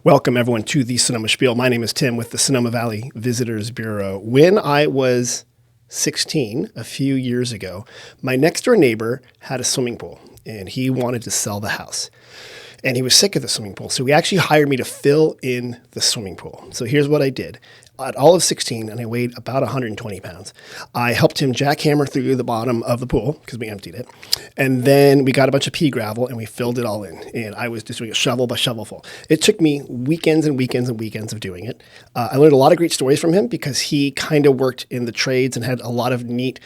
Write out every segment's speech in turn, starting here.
Welcome, everyone, to the Sonoma Spiel. My name is Tim with the Sonoma Valley Visitors Bureau. When I was 16, a few years ago, my next-door neighbor had a swimming pool, and he wanted to sell the house. And he was sick of the swimming pool, so he actually hired me to fill in the swimming pool. So here's what I did. At all of 16, and I weighed about 120 pounds, I helped him jackhammer through the bottom of the pool because we emptied it. And then we got a bunch of pea gravel and we filled it all in. And I was just doing it shovel by shovelful. It took me weekends and weekends and weekends of doing it. I learned a lot of great stories from him because he kind of worked in the trades and had a lot of neat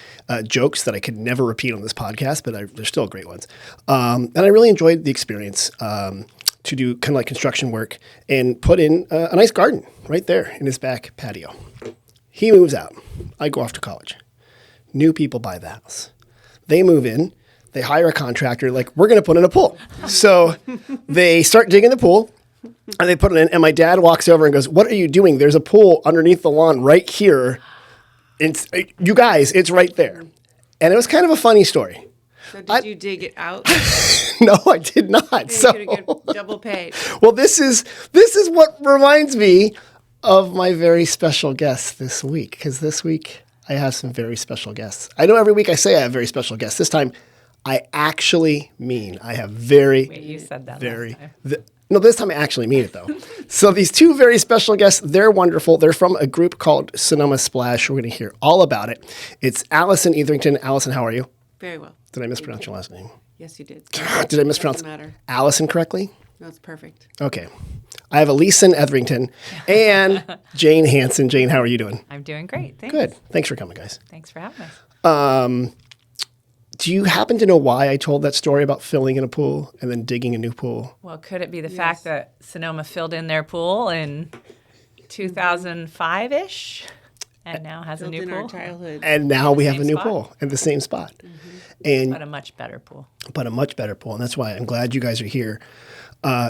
jokes that I could never repeat on this podcast, but they're still great ones. And I really enjoyed the experience. To do kind of like construction work and put in a nice garden right there in his back patio. He moves out. I go off to college. New people buy the house. They move in. They hire a contractor. Like, we're going to put in a pool. So they start digging the pool and they put it in. And my dad walks over and goes, "What are you doing? There's a pool underneath the lawn right here. You guys, it's right there." And it was kind of a funny story. So did you dig it out? No, I did not. So you're gonna get double paid. Well, this is what reminds me of my very special guest this week, because this week I have some very special guests. I know every week I say I have very special guests. This time, I actually mean I have very. Wait, you said that very. last time. No, this time I actually mean it, though. So these two very special guests, they're wonderful. They're from a group called Sonoma Splash. We're going to hear all about it. It's Allyson, Etherington. Allyson, how are you? Very well. Did I mispronounce your last name? Yes, you did. Did I mispronounce Doesn't matter. Allyson correctly? No, it's perfect. Okay. I have Allyson Etherington and Jane Hansen. Jane, how are you doing? I'm doing great. Thanks. Good. Thanks for coming, guys. Thanks for having us. Do you happen to know why I told that story about filling in a pool and then digging a new pool? Well, could it be the fact that Sonoma filled in their pool in 2005-ish and now has a Built new in pool? our childhood. And now we have a same new spot? pool in the same spot. But a much better pool. But a much better pool. And that's why I'm glad you guys are here.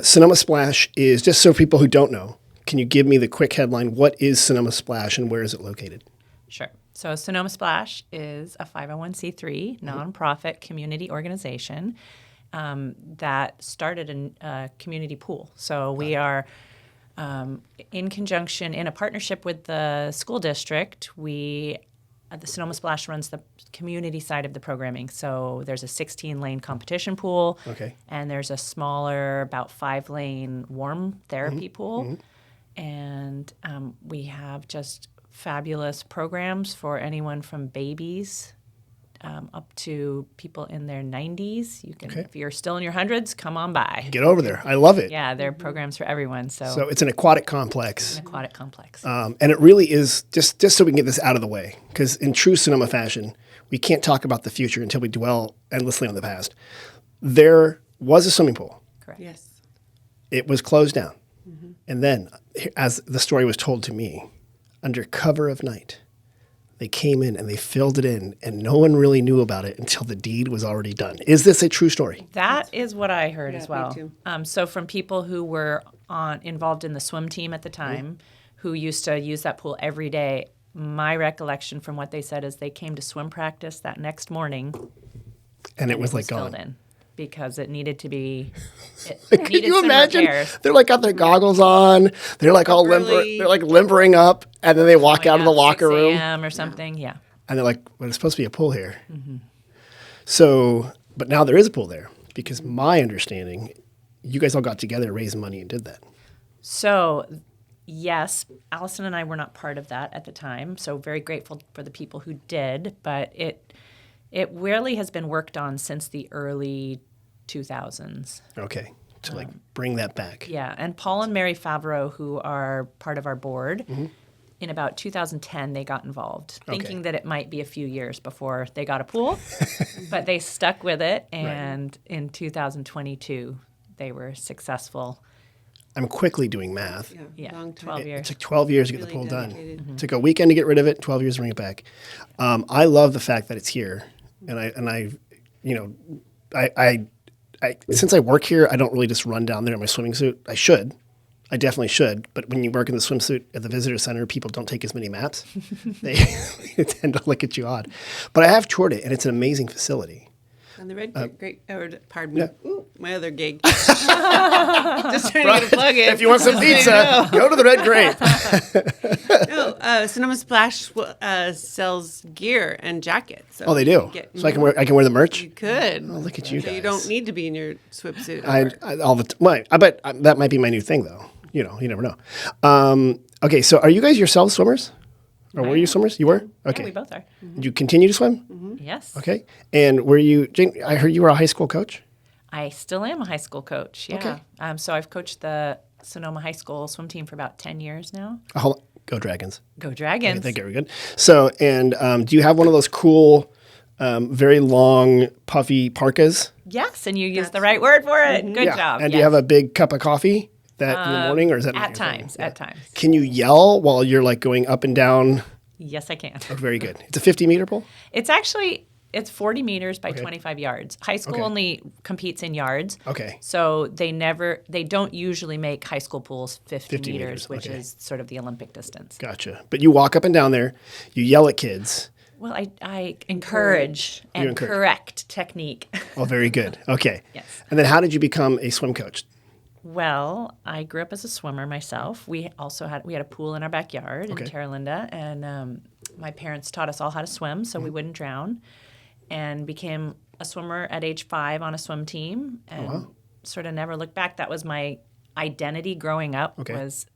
Sonoma Splash is, just so people who don't know, can you give me the quick headline? What is Sonoma Splash and where is it located? Sure. So Sonoma Splash is a 501c3 nonprofit community organization that started a community pool. So we are in conjunction, in a partnership with the school district, the Sonoma Splash runs the community side of the programming. So there's a 16-lane competition pool, and there's a smaller, about 5-lane warm therapy pool. And we have just fabulous programs for anyone from babies up to people in their 90s. You can, if you're still in your hundreds, come on by. Get over there. I love it. Yeah, there are programs for everyone. So it's an aquatic complex. aquatic complex. And it really is, just so we can get this out of the way, because in true Sonoma fashion, we can't talk about the future until we dwell endlessly on the past. There was a swimming pool. Correct. Yes. It was closed down. And then, as the story was told to me, under cover of night, they came in and they filled it in, and no one really knew about it until the deed was already done. Is this a true story? That is what I heard as me well. too. So from people who were involved in the swim team at the time, who used to use that pool every day, my recollection from what they said is they came to swim practice that next morning, And it was like filled gone. in because it needed to be. Can you imagine? They're like got their goggles on. They're like all they're like limbering up, and then they walk out of the locker room. 6 a.m. or something. Yeah. And they're like, well, there's supposed to be a pool here. So, but now there is a pool there, because my understanding, you guys all got together, raised money, and did that. So, yes, Allyson and I were not part of that at the time. So very grateful for the people who did, but it really has been worked on since the early 2000s. Okay, to like bring that back. Yeah, and Paul and Mary Favreau, who are part of our board, in about 2010, they got involved, thinking that it might be a few years before they got a pool, but they stuck with it, and in 2022, they were successful. I'm quickly doing math. Yeah, Long time. 12 years. It took 12 years to get the Really pool done. dedicated. It took a weekend to get rid of it, 12 years to bring it back. I love the fact that it's here, and I, you know, I since I work here, I don't really just run down there in my swimming suit. I should. I definitely should. But when you work in the swimsuit at the visitor center, people don't take as many maps. They tend to look at you odd. But I have toured it, and it's an amazing facility. On the red grape, or pardon me, Ooh, my other gig. Just trying to get a plug in. If you want some pizza, go to the Red Grape. No, Sonoma Splash sells gear and jackets. So Oh, they do. So I can wear the merch. You could. Oh, look at you So guys. you don't need to be in your swimsuit. I bet that might be my new thing, though. You know, you never know. Okay, so are you guys yourselves swimmers? Or were you swimmers? You were? Okay. Yeah, we both are. Did you continue to swim? Yes. Okay. And were you, Jane, I heard you were a high school coach? I still am a high school coach. Yeah. Okay. So I've coached the Sonoma High School swim team for about 10 years now. Go Dragons. Go Dragons. I think very good. So, and do you have one of those cool, very long, puffy parkas? Yes, and you used the right word for it. Good job. And do you have a big cup of coffee that in the morning, or is that not At your times. thing? At times. Can you yell while you're like going up and down? Yes, I can. Oh, very good. It's a 50-meter pool? It's 40 meters by 25 yards. High school only competes in yards. Okay. So they don't usually make high school pools 50 meters, which okay. is sort of the Olympic distance. Gotcha. But you walk up and down there, you yell at kids. Well, I encourage and correct technique. Oh, very good. Okay. Yes. And then how did you become a swim coach? Well, I grew up as a swimmer myself. We had a pool in our backyard in Terra Linda, and my parents taught us all how to swim so we wouldn't drown, and became a swimmer at age 5 on a swim team, and sort of never looked back. That was my identity growing up. Oh,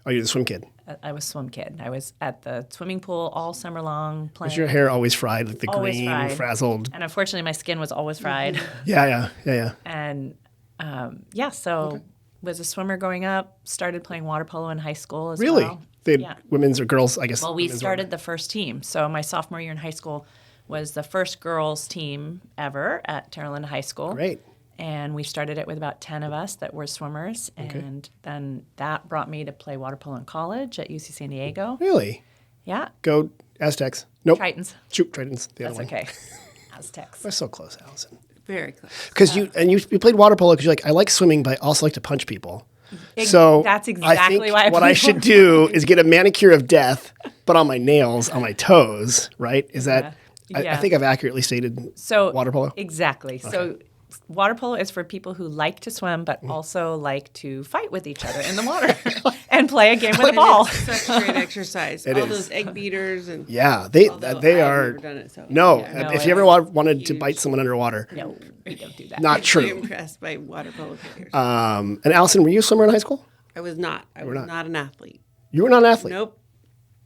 you're the swim kid. I was swim kid. I was at the swimming pool all summer long playing. Was your hair always fried, like the Always green, fried. frazzled? And unfortunately, my skin was always fried. Yeah. And so was a swimmer growing up, started playing water polo in high school as Really? well. They had women's or girls, I guess. Well, we women's started the first team. So my sophomore year in high school was the first girls team ever at Terra Linda High School. Great. And we started it with about 10 of us that were swimmers. And then that brought me to play water polo in college at UC San Diego. Really? Yeah. Go Aztecs. Nope. Tritons. Shoot, Tritons. The That's other one. okay. Aztecs. We're so close, Allyson. Very close. Because you played water polo because you're like, I like swimming, but I also like to punch people. So that's I exactly think why I what I played should water do is get a manicure of death, but on my nails, on my toes, right? Is that? I think I've accurately stated water polo. Exactly. Okay. So water polo is for people who like to swim, but also like to fight with each other in the water and play a game with a ball. It's such great exercise. All those egg beaters and they I've are. never done it, so. No, Yeah. if you ever wanted to bite someone underwater, No, we don't do that. not I'm true. really impressed by water polo players. And Allyson, were you a swimmer in high school? I was not. I was not an athlete. You were not an athlete.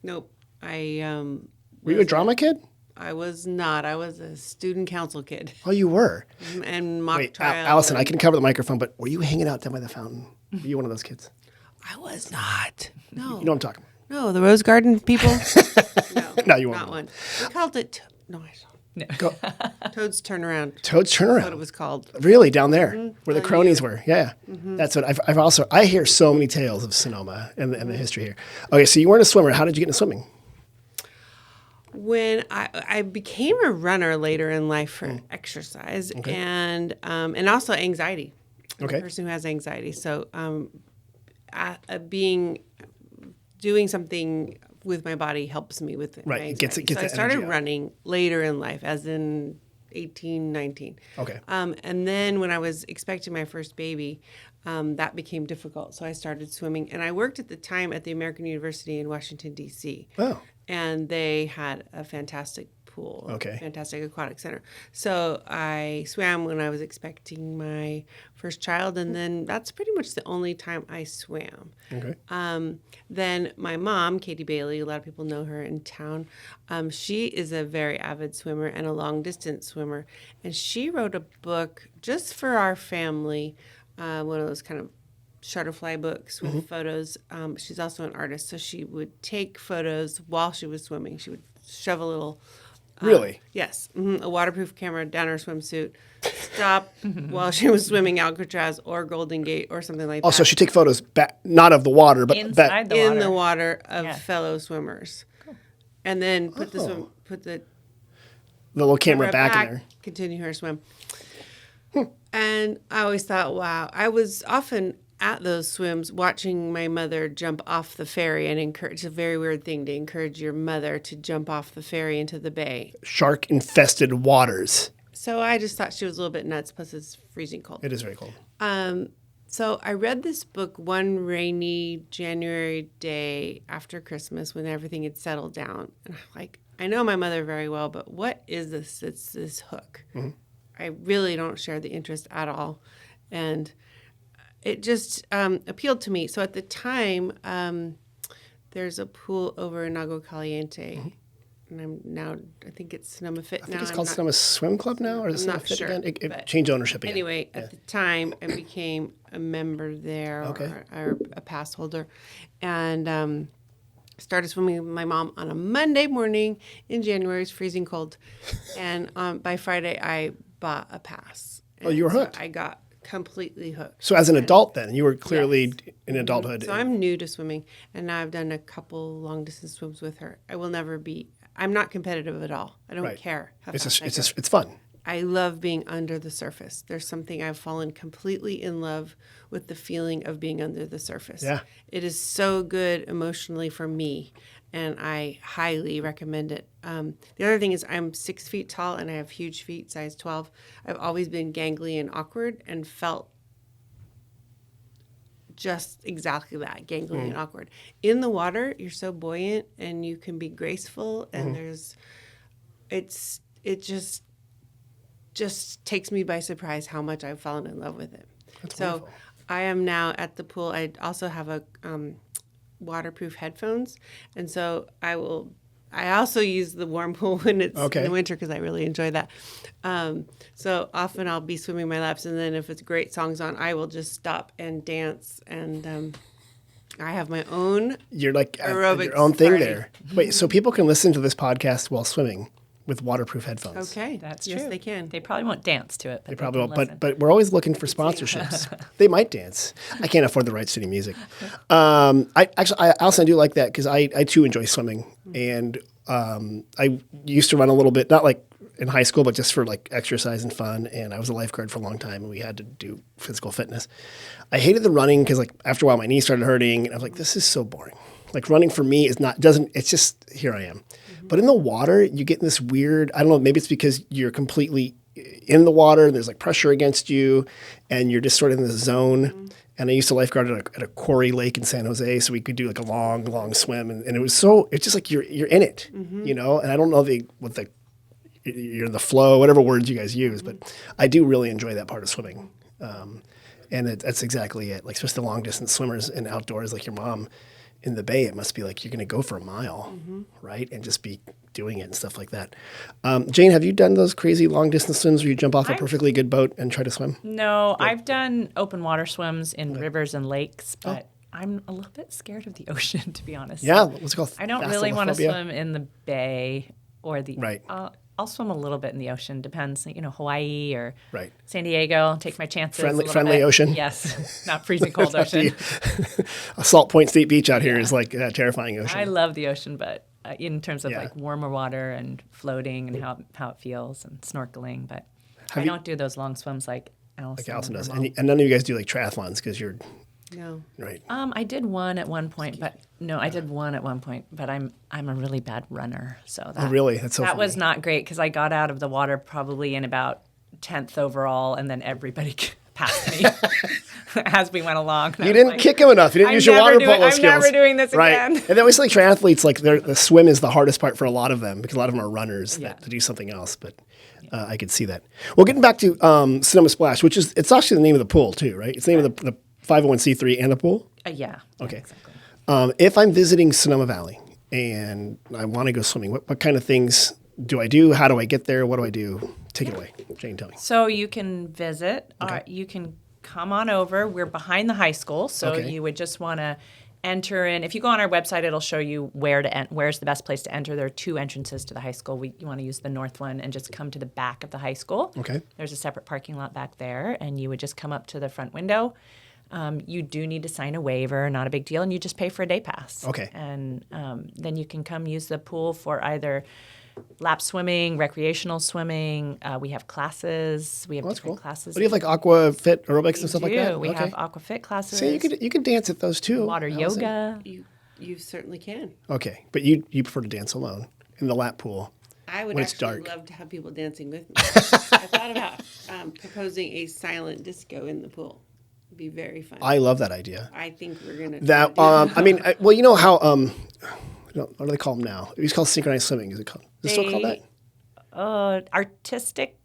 Nope. Were you a drama kid? I was not. I was a student council kid. Oh, you were. And mock Wait, trial. Allyson, I can cover the microphone, but were you hanging out down by the fountain? Were you one of those kids? I was not. No. You know what I'm talking about. No, the Rose Garden people. No, you weren't. Not one. We called it. No, I don't. Go. Toad's Turnaround. Toad's Turnaround. That's what it was called. Really, down there where the cronies were. Yeah. That's what I've also, I hear so many tales of Sonoma and the history here. Okay, so you weren't a swimmer. How did you get into swimming? When I became a runner later in life for exercise and also anxiety. I'm a person who has anxiety. So doing something with my body helps me with my anxiety. So I started running later in life, as in 18, 19. Okay. And then when I was expecting my first baby, that became difficult. So I started swimming. And I worked at the time at the American University in Washington, D.C. Oh. And they had a fantastic pool, fantastic aquatic center. So I swam when I was expecting my first child, and then that's pretty much the only time I swam. Okay. Then my mom, Katie Bailey, a lot of people know her in town. She is a very avid swimmer and a long-distance swimmer, and she wrote a book just for our family, one of those kind of shutterfly books with photos. She's also an artist, so she would take photos while she was swimming. She would shove a little... Really? Yes. A waterproof camera down her swimsuit, stop while she was swimming Alcatraz or Golden Gate or something like that. Oh, so she take photos not of the water, but inside the water of fellow swimmers. Cool. And then put the little camera back in there. Continue her swim. And I always thought, wow, I was often at those swims watching my mother jump off the ferry and encourage. It's a very weird thing to encourage your mother to jump off the ferry into the bay. Shark-infested waters. So I just thought she was a little bit nuts. Plus, it's freezing cold. It is very cold. So I read this book one rainy January day after Christmas when everything had settled down. And I'm like, I know my mother very well, but what is this? It's this hook. I really don't share the interest at all. And it just appealed to me. So at the time, there's a pool over in Agua Caliente. And I'm now, I think it's Sonoma Fit I now. think it's called Sonoma Swim Club now, or is it Sonoma not Fit sure, again? It but changed ownership again. Anyway, at the time, I became a member there or a pass holder. And started swimming with my mom on a Monday morning in January. It's freezing cold. And by Friday, I bought a pass. Oh, you were so hooked. I got completely hooked. So as an adult then, you were clearly in adulthood. So I'm new to swimming, and now I've done a couple long-distance swims with her. I'm not competitive at all. I don't care how fast I go. It's fun. I love being under the surface. There's something I've fallen completely in love with the feeling of being under the surface. Yeah. It is so good emotionally for me, and I highly recommend it. The other thing is I'm 6 feet tall, and I have huge feet, size 12. I've always been gangly and awkward and felt just exactly that, gangly and awkward. In the water, you're so buoyant, and you can be graceful, and it just takes me by surprise how much I've fallen in love with it. That's so wonderful. I am now at the pool. I also have a waterproof headphones, and so I also use the warm pool when it's in the winter because I really enjoy that. So often I'll be swimming my laps, and then if it's great songs on, I will just stop and dance. And I have my own You're like aerobics your own thing party. there. Wait, so people can listen to this podcast while swimming with waterproof headphones. Okay, That's yes, true. they can. They probably won't dance to it. But They probably can won't, listen. but we're always looking for sponsorships. They might dance. I can't afford the rights to any music. I also do like that because I too enjoy swimming, and I used to run a little bit, not like in high school, but just for like exercise and fun. And I was a lifeguard for a long time, and we had to do physical fitness. I hated the running because like after a while my knees started hurting, and I was like, this is so boring. Like running for me it's just here I am. But in the water, you get in this weird, I don't know, maybe it's because you're completely in the water and there's like pressure against you and you're just sort of in the zone. And I used to lifeguard at a quarry lake in San Jose, so we could do like a long, long swim. And it was it's just like you're in it, you know? And I don't know you're in the flow, whatever words you guys use, but I do really enjoy that part of swimming. And that's exactly it. Like, especially the long distance swimmers and outdoors, like your mom, in the bay, it must be like you're going to go for a mile, right? And just be doing it and stuff like that. Jane, have you done those crazy long distance swims where you jump off a perfectly good boat and try to swim? No, I've done open water swims in rivers and lakes, but I'm a little bit scared of the ocean, to be honest. Yeah, what's it called? I don't really want to Thalassophobia? swim in the bay or the. Right. I'll swim a little bit in the ocean. Depends, Hawaii or Right. San Diego. Take my chances. Friendly- a little friendly bit. ocean? Yes, not freezing cold ocean. A Salt Point State Beach out here is like a terrifying ocean. I love the ocean, but in terms of Yeah. like warmer water and floating and how it feels and snorkeling, but I you- don't do those long swims like Allyson. like Allyson does. or Mom. And none of you guys do like triathlons because you're, No. right. I did one at one point, but I'm a really bad runner, so that really? That's so that funny. was not great because I got out of the water probably in about 10th overall, and then everybody passed me as we went along. And I You was didn't like, kick him enough. You didn't I'm use your never water doing- polo I'm skills. never doing this right. again. And they always say triathletes, like the swim is the hardest part for a lot of them because a lot of them are runners Yeah. that to do something else. But I could see that. Well, getting back to Sonoma Splash, which is, it's actually the name of the pool too, right? It's the name of the 501c3 and the pool. Yeah. Okay. Exactly. If I'm visiting Sonoma Valley and I want to go swimming, what kind of things do I do? How do I get there? What do I do? Take it away. Jane, tell me. So you can visit. Okay. You can come on over. We're behind the high school, so Okay. you would just want to enter in. If you go on our website, it'll show you where's the best place to enter. There are two entrances to the high school. You want to use the north one and just come to the back of the high school. Okay. There's a separate parking lot back there, and you would just come up to the front window. You do need to sign a waiver, not a big deal, and you just pay for a day pass. Okay. And then you can come use the pool for either lap swimming, recreational swimming. We have classes. We have That's different cool. classes. What do you have, like aqua fit aerobics and stuff like We do. that? We Okay. have aquafit classes. So you can dance at those too. water Allyson. yoga. You certainly can. Okay, but you prefer to dance alone in the lap pool. I would when it's actually dark. love to have people dancing with me. I thought about proposing a silent disco in the pool. It'd be very fun. I love that idea. I think we're gonna That try to do I mean, well, you know how what do they call them now? It's called synchronized swimming. Is it called? Is it still called that? Artistic.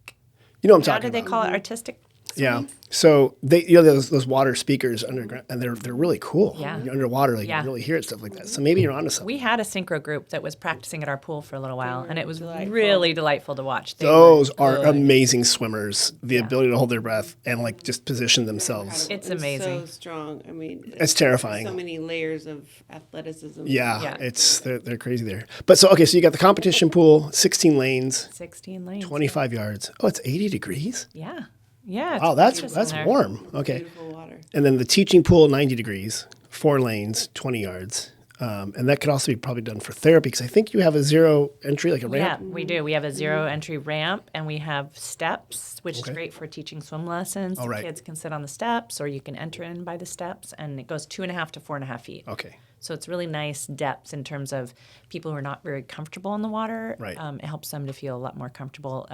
You know what I'm How talking do they about? call it? Artistic. Yeah. So they, those water speakers underground, and they're really cool. Yeah. When you're underwater, like Yeah. you really hear it, stuff like that. So maybe you're onto something. We had a synchro group that was practicing at our pool for a little while, and it was delightful. really delightful to watch. They Those were are good. amazing swimmers. The ability to hold their breath and like just position themselves. It's And amazing. So strong. I mean, It's terrifying. So many layers of athleticism. Yeah, Yeah. they're crazy there. But so okay, so you got the competition pool, 16 lanes, 16 lanes. 25 yards. Oh, it's 80 degrees. Yeah. Yeah. Wow, it's that's gorgeous in there. warm. Okay. Beautiful water. And then the teaching pool, 90 degrees, 4 lanes, 20 yards. And that could also be probably done for therapy because I think you have a zero entry, like a Yeah, ramp. we do. We have a zero entry ramp and we have steps, which is great for teaching swim lessons. All The right. kids can sit on the steps or you can enter in by the steps, and it goes 2.5 to 4.5 feet. Okay. So it's really nice depths in terms of people who are not very comfortable in the water. Right. It helps them to feel a lot more comfortable,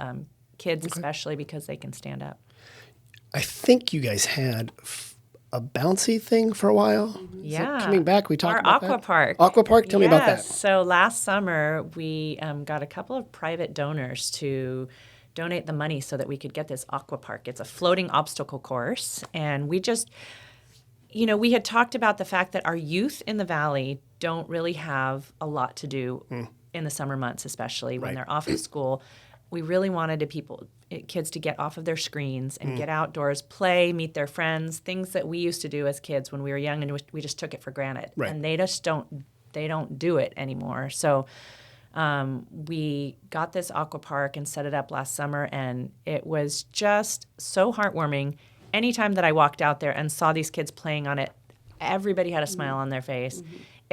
kids especially because they can stand up. I think you guys had a bouncy thing for a while. Is that Yeah. coming back, we talked Our about aqua that? park. Aqua park? Tell me about that. Yes. So last summer, we got a couple of private donors to donate the money so that we could get this aqua park. It's a floating obstacle course. And we just, we had talked about the fact that our youth in the valley don't really have a lot to do in the summer months, especially when Right. they're off of school. We really wanted kids to get off of their screens and get outdoors, play, meet their friends, things that we used to do as kids when we were young, and we just took it for granted. Right. And they just don't do it anymore. So we got this aqua park and set it up last summer, and it was just so heartwarming. Anytime that I walked out there and saw these kids playing on it, everybody had a smile on their face.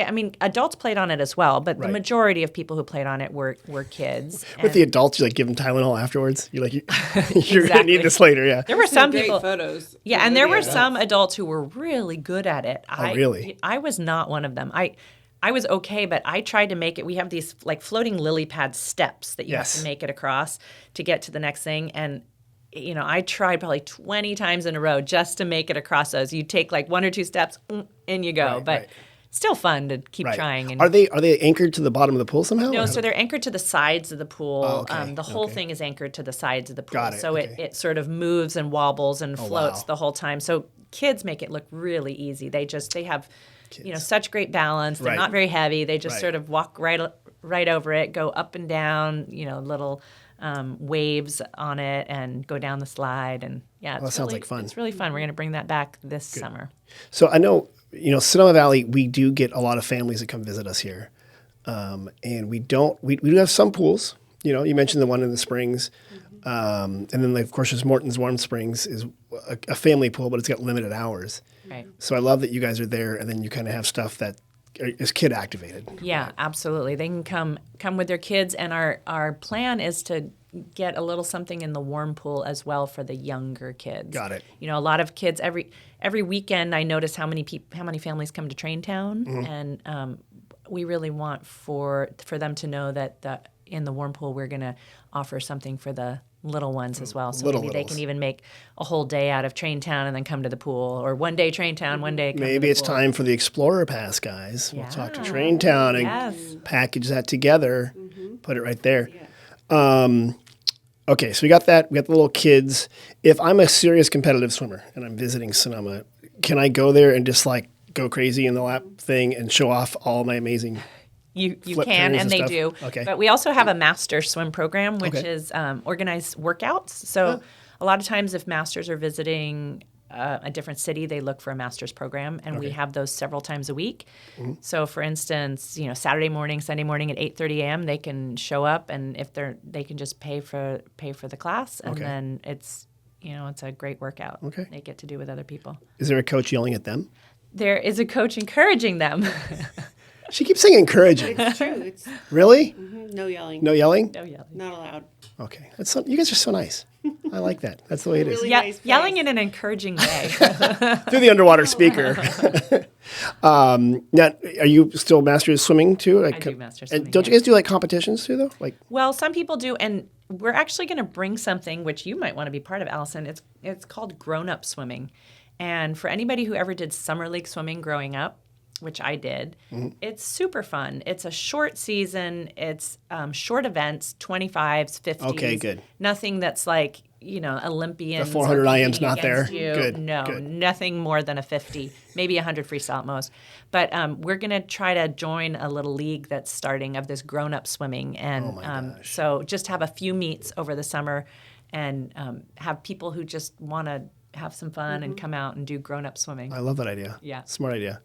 I mean, adults played on it as well, but the Right. majority of people who played on it were kids. With the adults, you like give them Tylenol afterwards. You're like, you're going to need Exactly. this later. Yeah. There were some Great people. photos. Yeah, and there were some adults who were really good at it. Really? I was not one of them. I was okay, but I tried to make it. We have these like floating lily pad steps that you have Yes. to make it across to get to the next thing. And, I tried probably 20 times in a row just to make it across those. You take like 1 or 2 steps, and you go. Right, but right. still fun to keep Right. trying. And Are they anchored to the bottom of the pool somehow? no, or- so they're anchored to the sides of the pool. Oh, okay, The whole okay. thing is anchored to the sides of the pool. Got it, So okay. it sort of moves and wobbles and floats wow. the whole time. So kids make it look really easy. They have, such great balance. They're Right. not very heavy. They just Right. sort of walk right over it, go up and down, little waves on it, and go down the slide. And yeah, that sounds like fun. It's really fun. We're going to bring that back this summer. So I know, Sonoma Valley, we do get a lot of families that come visit us here. And we do have some pools. You mentioned the one in the Springs. And then, of course, there's Morton's Warm Springs is a family pool, but it's got limited hours. Right. So I love that you guys are there, and then you kind of have stuff that is kid activated. Yeah, absolutely. They can come with their kids, and our plan is to get a little something in the warm pool as well for the younger kids. Got it. A lot of kids every weekend. I notice how many families come to Traintown, and we really want for them to know that in the warm pool we're going to offer something for the little ones as well. So maybe they littles. can even make a whole day out of Traintown and then come to the pool, or one day Traintown, one day come to Maybe the it's pool. time for the Explorer Pass, guys. We'll talk to Yeah. Traintown and Yes. package that together, put it right there. Okay, so we got that. We got the little kids. If I'm a serious competitive swimmer and I'm visiting Sonoma, can I go there and just like go crazy in the lap thing and show off all my amazing? You flip can, turns and and they stuff? do. Okay. But we also have a master swim program, which Okay. is organized workouts. So a lot of times if masters are visiting a different city, they look for a master's program, and we have those several times a week. So for instance, Saturday morning, Sunday morning at 8:30 a.m., they can show up, and if they can just pay for the class, and Okay. then it's a great workout. Okay. They get to do with other people. Is there a coach yelling at them? There is a coach encouraging them. She keeps saying encouraging. It's true. It's Really? no yelling. No yelling? Oh, yeah. Not allowed. Okay. You guys are so nice. I like that. That's the way it is. Really Yeah, nice place. yelling in an encouraging way. Through the underwater speaker. Now, are you still masters swimming too? I do master And swimming, don't you yeah. guys do like competitions too, though? Like, Well, some people do, and we're actually going to bring something which you might want to be part of, Allyson. It's called grown-up swimming, and for anybody who ever did summer league swimming growing up, which I did, it's super fun. It's a short season. It's short events, 25s, 50s. Okay, good. Nothing that's like Olympians. The 400 or IM's competing not there? against you. Good, No, good. nothing more than a 50, maybe 100 freestyle at most. But we're going to try to join a little league that's starting of this grown-up swimming. And so just have a few meets over the summer and have people who just want to have some fun and come out and do grown-up swimming. I love that idea. Yeah. Smart idea.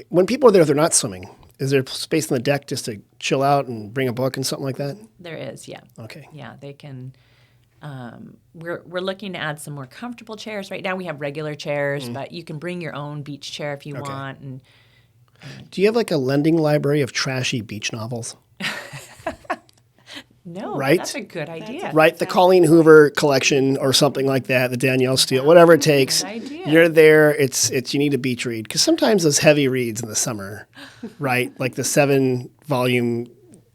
When people are there, they're not swimming. Is there space on the deck just to chill out and bring a book and something like that? There is, yeah. Okay. Yeah, they can. We're looking to add some more comfortable chairs. Right now we have regular chairs, but you can bring your own beach chair if you want. And Do you have like a lending library of trashy beach novels? no, Right? that's a good idea. Right? The Colleen Hoover collection or something like that, the Danielle Steele, whatever it takes. Good idea. You're there. It's you need a beach read. Because sometimes those heavy reads in the summer, right? Like the 7-volume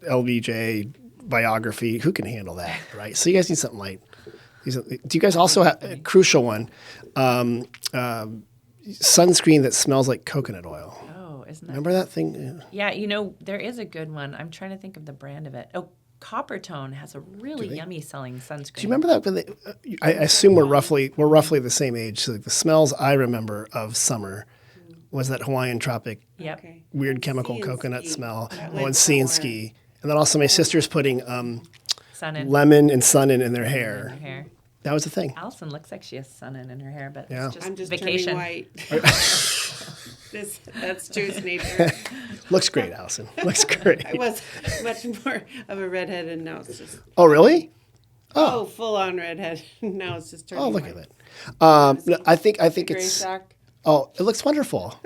LBJ biography, who can handle that, right? So you guys need something light. Do you guys also have a crucial one? Sunscreen that smells like coconut oil. Oh, isn't that? Remember that thing? Yeah, there is a good one. I'm trying to think of the brand of it. Oh, Coppertone has a really yummy selling sunscreen. Do you remember that? When I assume we're roughly the same age. So the smells I remember of summer was that Hawaiian tropic Yep. Okay. weird chemical Sea and coconut ski. smell. That Oh, was and sea and somewhere. ski. And then also my sister's putting Sun in lemon and sun in their her hair. hair. That was the thing. Allison looks like she has sun in her hair, but Yeah. it's just I'm just vacation. turning white. That's Joe's nature. Looks great, Allison. Looks great. I was much more of a redhead, and now it's just Oh, really? full on redhead. Now it's just turning. Oh, look white. at that. No, I think Gray it's. shock. Oh, it looks wonderful.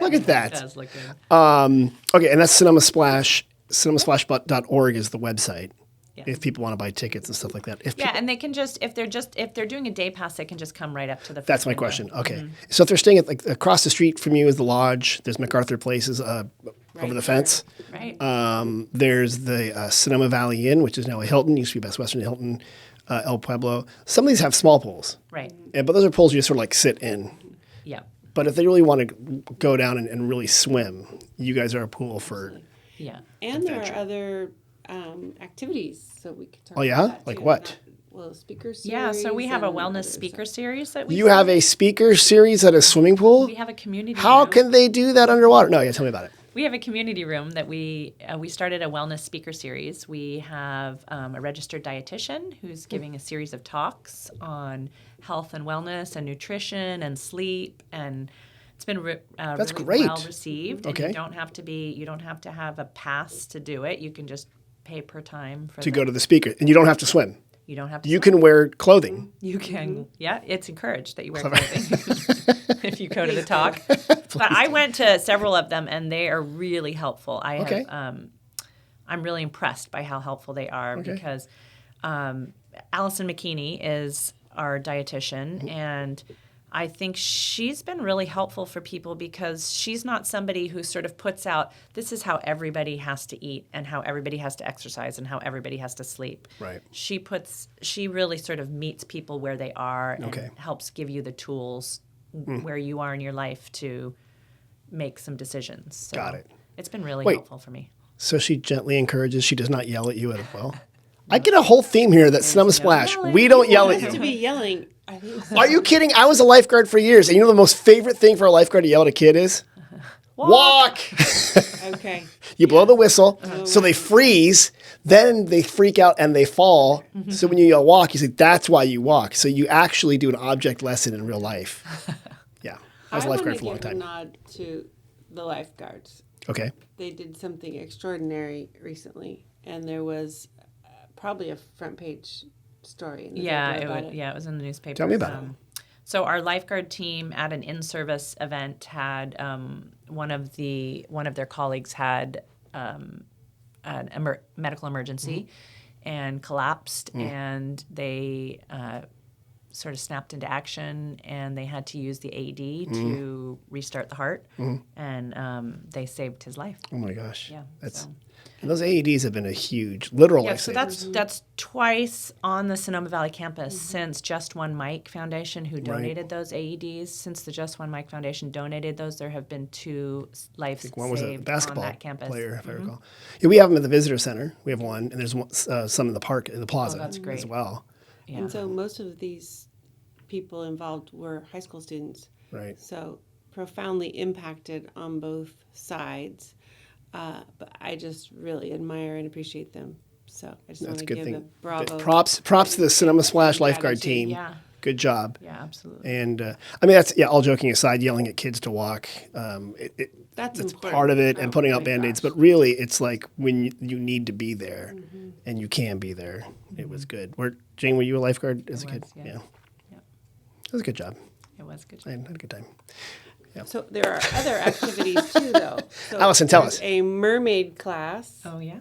Look at It that. does look good. Okay, and that's Sonoma Splash. SonomaSplash.org is the website. Yeah. If people want to buy tickets and stuff like that. If Yeah, people, and they can if they're doing a day pass, they can just come right up to the. that's front my window. question. Okay, so if they're staying at like across the street from you is the lodge. There's MacArthur Places over the there. fence. Right. There's the Sonoma Valley Inn, which is now a Hilton. Used to be Best Western Hilton, El Pueblo. Some of these have small pools, Right. but those are pools you just sort of like sit in. Yeah. But if they really want to go down and really swim, you guys are a pool for. Yeah. And there are other activities, so we could talk. Oh, yeah? about that Like too. what? Well, speaker series. Yeah. So we have a and wellness other speaker stuff. series that we. You have a speaker series at a swimming pool? We have a community. How room. can they do that underwater? No, yeah, tell me about it. We have a community room that we started a wellness speaker series. We have a registered dietitian who's giving a series of talks on health and wellness and nutrition and sleep, and it's been That's really great. well received. Okay. And you don't have to have a pass to do it. You can just pay per time for To go to the speaker, and you don't have to swim. You don't have to. You swim. can wear clothing. You can, yeah, it's encouraged that you wear clothing if you go to the talk. But I went to several of them, and they are really helpful. Okay. I'm really impressed by how helpful they are because Allyson McKinney is our dietitian, and I think she's been really helpful for people because she's not somebody who sort of puts out, this is how everybody has to eat and how everybody has to exercise and how everybody has to sleep. Right. She really sort of meets people where they are and Okay. helps give you the tools where you are in your life to make some decisions. So Got it. It's been really Wait. helpful for me. So she gently encourages. She does not yell at you at well. I get a whole theme here that Sonoma Splash. yelling. We don't yell at Has to you. be yelling. I think so. Are you kidding? I was a lifeguard for years, and you know the most favorite thing for a lifeguard to yell at a kid is walk. Okay. You blow the whistle, so they freeze. Then they freak out and they fall. So when you yell walk, you say that's why you walk. So you actually do an object lesson in real life. Yeah, I was a lifeguard for a long give a time. nod to the lifeguards. Okay. They did something extraordinary recently, and there was probably a front page story in the Yeah, paper about it was in the newspaper. Tell me about it. So our lifeguard team at an in-service event had one of their colleagues had medical emergency, and collapsed, and they sort of snapped into action, and they had to use the AED to restart the heart, and they saved his life. Oh my gosh. Yeah, That's so. and those AEDs have been a huge literal Yeah, so lifesaver. that's twice on the Sonoma Valley campus since Just One Mike Foundation, who donated those AEDs. Since the Just One Mike Foundation donated those, there have been 2 lives One was a saved basketball on that campus. player, if I recall. Yeah, we have them at the visitor center. We have one, and there's one, some in the park, in the plaza that's great. as well. Yeah. And so most of these people involved were high school students. Right. So profoundly impacted on both sides. But I just really admire and appreciate them. So I just want That's a to good give a thing. bravo. Props to the Sonoma Splash lifeguard Gratitude. team. Yeah. Good job. Yeah, absolutely. And I mean, that's all joking aside. Yelling at kids to walk, That's it's important. part of it, and Oh putting out my band-aids. gosh. But really, it's like when you need to be there, and you can be there. It was good. Jane, were you a lifeguard as a kid? was, yes. Yeah. Yeah. It was a good job. It was good. I had a good time. So there are other activities too, though. So Allison, tell there's us. a mermaid class. Oh, yeah.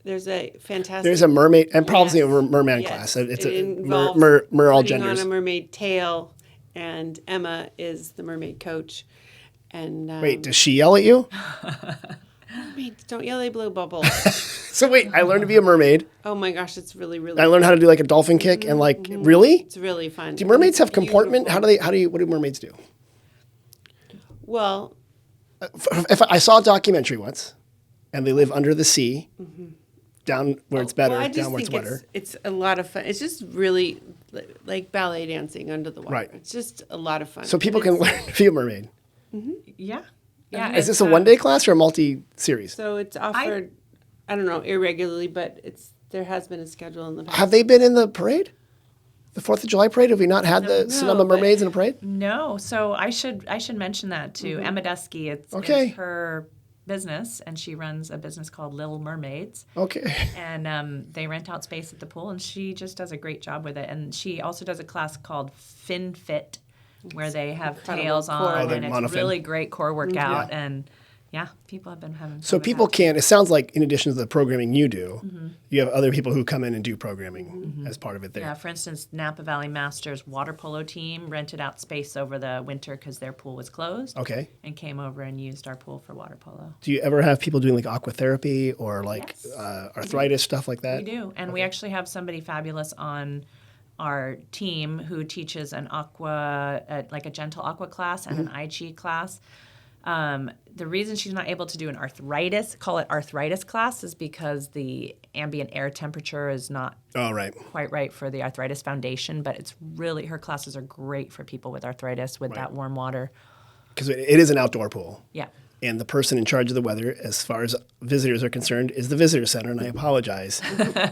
There's a fantastic. There's a mermaid, and probably Yes. a merman Yes. class. It's It a involves all putting genders. on a mermaid tail, and Emma is the mermaid coach. And Wait, does she yell at you? mermaids don't yell, they blow bubbles. So wait, I learned to be a mermaid. Oh my gosh, it's really, really. I learned how to do like a dolphin kick, and like really, It's really fun. do mermaids have comportment? What do mermaids do? Well, If I saw a documentary once, and they live under the sea, down where it's better, well, I just down where it's think wetter. it's a lot of fun. It's just really like ballet dancing under the water. Right. It's just a lot of fun. So people And can it's- learn to be a mermaid. Yeah. Yeah. Is this a one-day class or a multi-series? So it's offered, I don't know, irregularly, but there has been a schedule in the past. Have they been in the parade? The 4th of July parade? Have we not had the Sonoma but- Mermaids in a parade? No, so I should mention that too. Emma Dusky, it's her business, and she runs a business called Little Mermaids. Okay. And they rent out space at the pool, and she just does a great job with it. And she also does a class called Fin Fit, where they have incredible tails core on, work. and it's monofin. really great core workout. And yeah, people have been having. So fun with people that. can, it sounds like in addition to the programming you do, you have other people who come in and do programming as part of it there. Yeah, for instance, Napa Valley Masters water polo team rented out space over the winter because their pool was closed. Okay. And came over and used our pool for water polo. Do you ever have people doing like aquatherapy or like Yes. arthritis, stuff like that? We do, and we actually have somebody fabulous on our team who teaches an like a gentle aqua class and an I Chi class. The reason she's not able to do an arthritis class is because the ambient air temperature is not Oh, right. quite right for the arthritis foundation, but it's really, her classes are great for people with arthritis with that warm water. Because it is an outdoor pool. Yeah. And the person in charge of the weather, as far as visitors are concerned, is the visitor center. And I apologize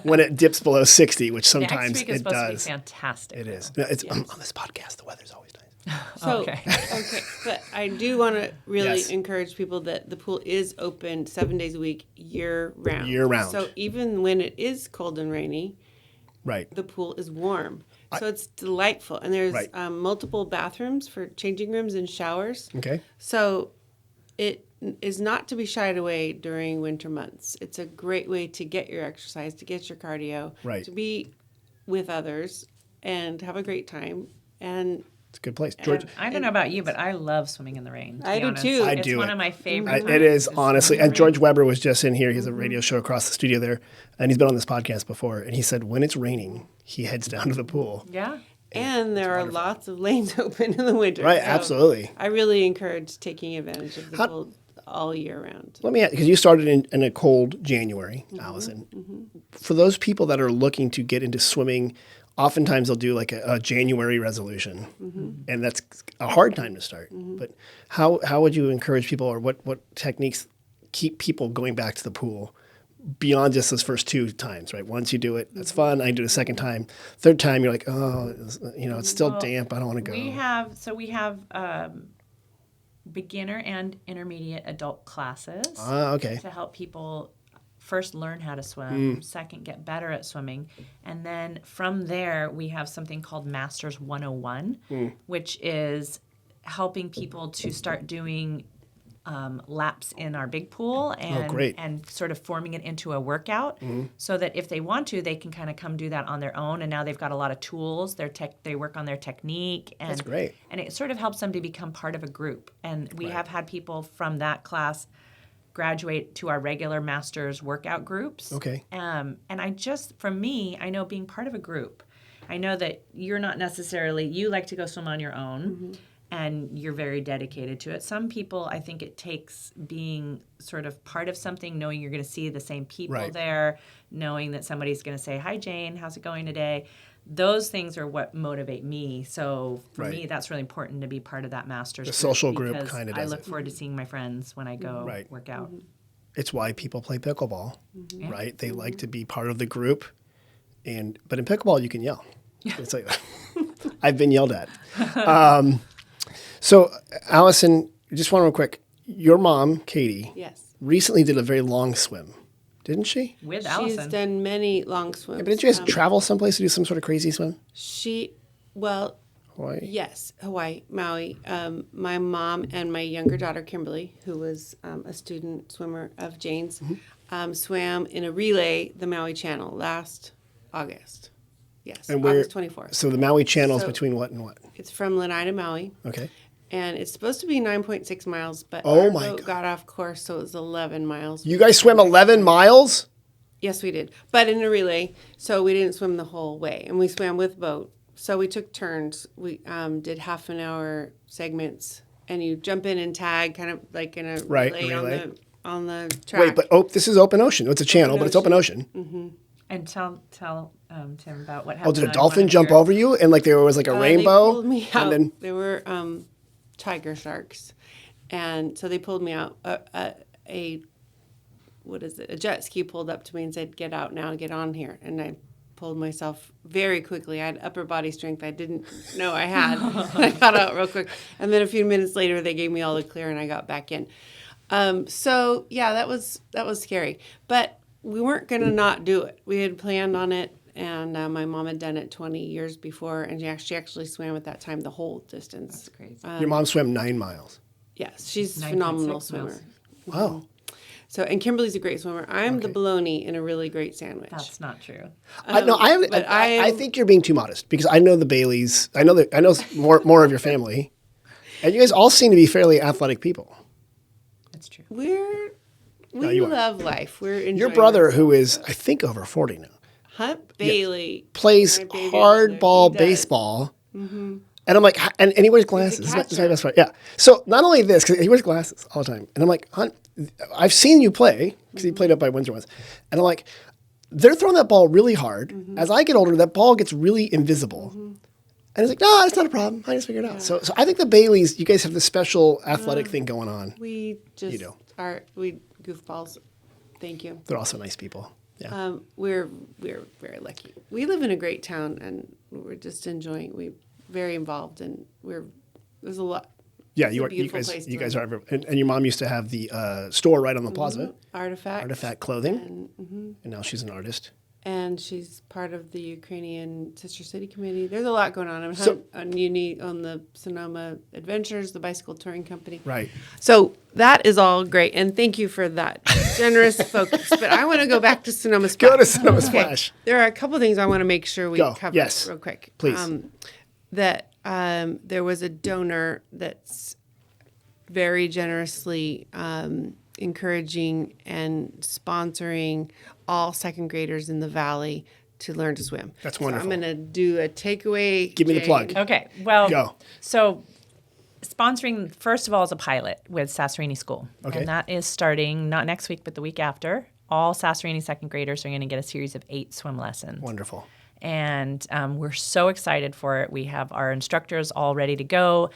when it dips below 60, which Next sometimes week is it supposed to be does. fantastic. It though. is. No, it's on this podcast. The weather's always nice. So, Okay. okay, but I do want to really Yes. encourage people that the pool is open 7 days a week, year round. Year round. So even when it is cold and rainy, Right. the pool is warm. So it's delightful. And there's Right. multiple bathrooms for changing rooms and showers. Okay. So it is not to be shied away during winter months. It's a great way to get your exercise, to get your cardio, Right. to be with others and have a great time. And It's a good place. George, I don't know about you, but I love swimming in the rain. to I be do honest. too. I It's do one it. of my favorite. it is honestly. And George Weber was just in here. He has Mm-hmm. a radio show across the studio there. And he's been on this podcast before. And he said when it's raining, he heads down to the pool. Yeah. And there are lots of lanes open in the winter. Right, so absolutely. I really encourage taking advantage of the pool all year round. Let me ask, because you started in a cold January, Allison. For those people that are looking to get into swimming, oftentimes they'll do like a January resolution, and that's a hard time to start. But how would you encourage people, or what techniques keep people going back to the pool beyond just those first 2 times, right? Once you do it, that's fun. I do it a second time. Third time, you're like, oh, it's still damp. I don't want to go. We have beginner and intermediate adult classes Okay. to help people first learn how to swim, second get better at swimming, and then from there we have something called Masters 101, which is helping people to start doing laps in our big pool and great. and sort of forming it into a workout, so that if they want to, they can kind of come do that on their own. And now they've got a lot of tools. They work on their technique, and That's great. And it sort of helps them to become part of a group. And we have had people from that class graduate to our regular master's workout groups. Okay. And for me, I know being part of a group, I know that you're not necessarily, you like to go swim on your own, and you're very dedicated to it. Some people, I think it takes being sort of part of something, knowing you're going to see the same people there, knowing that somebody's going to say, "Hi, Jane, how's it going today?" Those things are what motivate me. So for me, that's really important to be part of that master's The social group because kind of I does look it. forward to seeing my friends when I go work out. It's why people play pickleball, right? They like to be part of the group, but in pickleball you can yell. It's like I've been yelled at. So Allyson, just one real quick. Your mom, Katie, Yes. recently did a very long swim, didn't she? With She's Allyson. done many long swims. But didn't you guys travel someplace to do some sort of crazy swim? Hawaii. Yes, Hawaii, Maui. My mom and my younger daughter, Kimberly, who was a student swimmer of Jane's, swam in a relay the Maui Channel last August. Yes, And where? August 24th. So the Maui Channel is So- between what and what? It's from Lanai to Maui, Okay. and it's supposed to be 9.6 miles, but Oh our my boat God. got off course, so it was 11 miles. You guys swam 11 miles? Yes, we did, but in a relay, so we didn't swim the whole way, and we swam with boat. So we took turns. We did half an hour segments, and you jump in and tag, kind of like in a relay. On the track. Wait, but this is open ocean. It's a channel, but it's open ocean. And tell Tim about what happened. Oh, did a on dolphin one of jump your- over you? And like there was like a They rainbow? pulled me out. And then, There were tiger sharks, and so they pulled me out. A jet ski pulled up to me and said, "Get out now, get on here." And I pulled myself very quickly. I had upper body strength I didn't know I had. I got out real quick, and then a few minutes later, they gave me all the clear, and I got back in. So yeah, that was scary, but we weren't gonna not do it. We had planned on it, and my mom had done it 20 years before, and she actually swam at that time the whole distance. That's crazy. your mom swam 9 miles. Yes, she's a 9.6 phenomenal miles. swimmer. Wow. So, and Kimberly's a great swimmer. I'm the bologna in a really great sandwich. That's not true. I think you're being too modest because I know the Baileys. I know more of your family, and you guys all seem to be fairly athletic people. That's true. We you are. love life. We're enjoying Your brother, who is I think over 40 now, Hunt Bailey plays my baby hardball brother. He does. baseball. And I'm like, and he wears glasses. This is my catcher. best friend. Yeah. So not only this, because he wears glasses all the time. And I'm like, Hunt, I've seen you play, because he played up by Windsor once. And I'm like, they're throwing that ball really hard. As I get older, that ball gets really invisible. And it's like, no, it's not a problem. I just figured it out. So I think the Baileys, you guys have this special athletic thing going on. We just do. we goofballs. Thank you. They're also nice people. Yeah. We're very lucky. We live in a great town, and we're just enjoying. We're very involved, and there's a lot. Yeah, It's you a are. You beautiful guys, place to you guys live. are. And your mom used to have the store right on the plaza, Artifact Clothing, and now she's an artist. and she's part of the Ukrainian Sister City Committee. There's a lot going on. I'm So- on the Sonoma Adventures, the bicycle touring company. Right. So that is all great, and thank you for that generous focus. But I want to go back to Sonoma Splash. Go to Sonoma Splash. There are a couple things I want to make sure we Go. cover Yes. real quick. Please. There was a donor that's very generously encouraging and sponsoring all second graders in the valley to learn to swim. That's wonderful. So I'm going to do a takeaway. Give me the Jane. plug. Okay. Well, Go. So sponsoring, first of all, is a pilot with Sasserini School. Okay. And that is starting not next week, but the week after. All Sasserini second graders are going to get a series of 8 swim lessons. Wonderful. And we're so excited for it. We have our instructors all ready to go.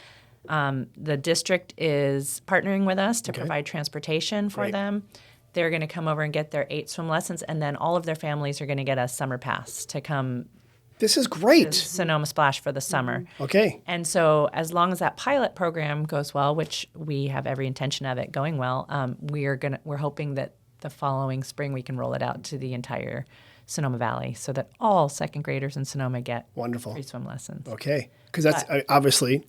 The district is partnering with us to provide transportation for Great. them. They're going to come over and get their 8 swim lessons, and then all of their families are going to get a summer pass to come This is to great. Sonoma Splash for the summer. Okay. And so as long as that pilot program goes well, which we have every intention of it going well, we're hoping that the following spring we can roll it out to the entire Sonoma Valley so that all second graders in Sonoma get Wonderful. free swim lessons. Okay. Because that's obviously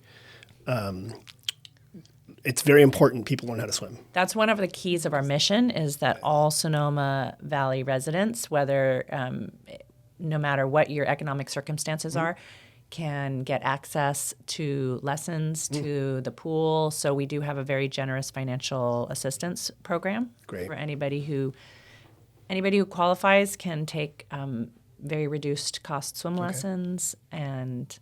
it's very important people learn how to swim. That's one of the keys of our mission is that all Sonoma Valley residents, whether no matter what your economic circumstances are, can get access to lessons, to the pool. So we do have a very generous financial assistance program for anybody who qualifies can take very reduced cost swim lessons, and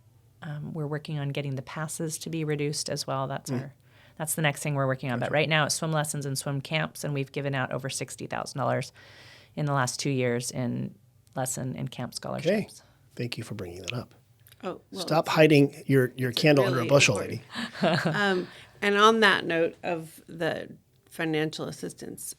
we're working on getting the passes to be reduced as well. That's the next thing we're working on. But right now it's swim lessons and swim camps, and we've given out over $60,000 in the last 2 years in lesson and camp scholarships. Okay. Thank you for bringing that up. Oh, well, Stop hiding your candle under a really bushel, important. lady. And on that note of the financial assistance,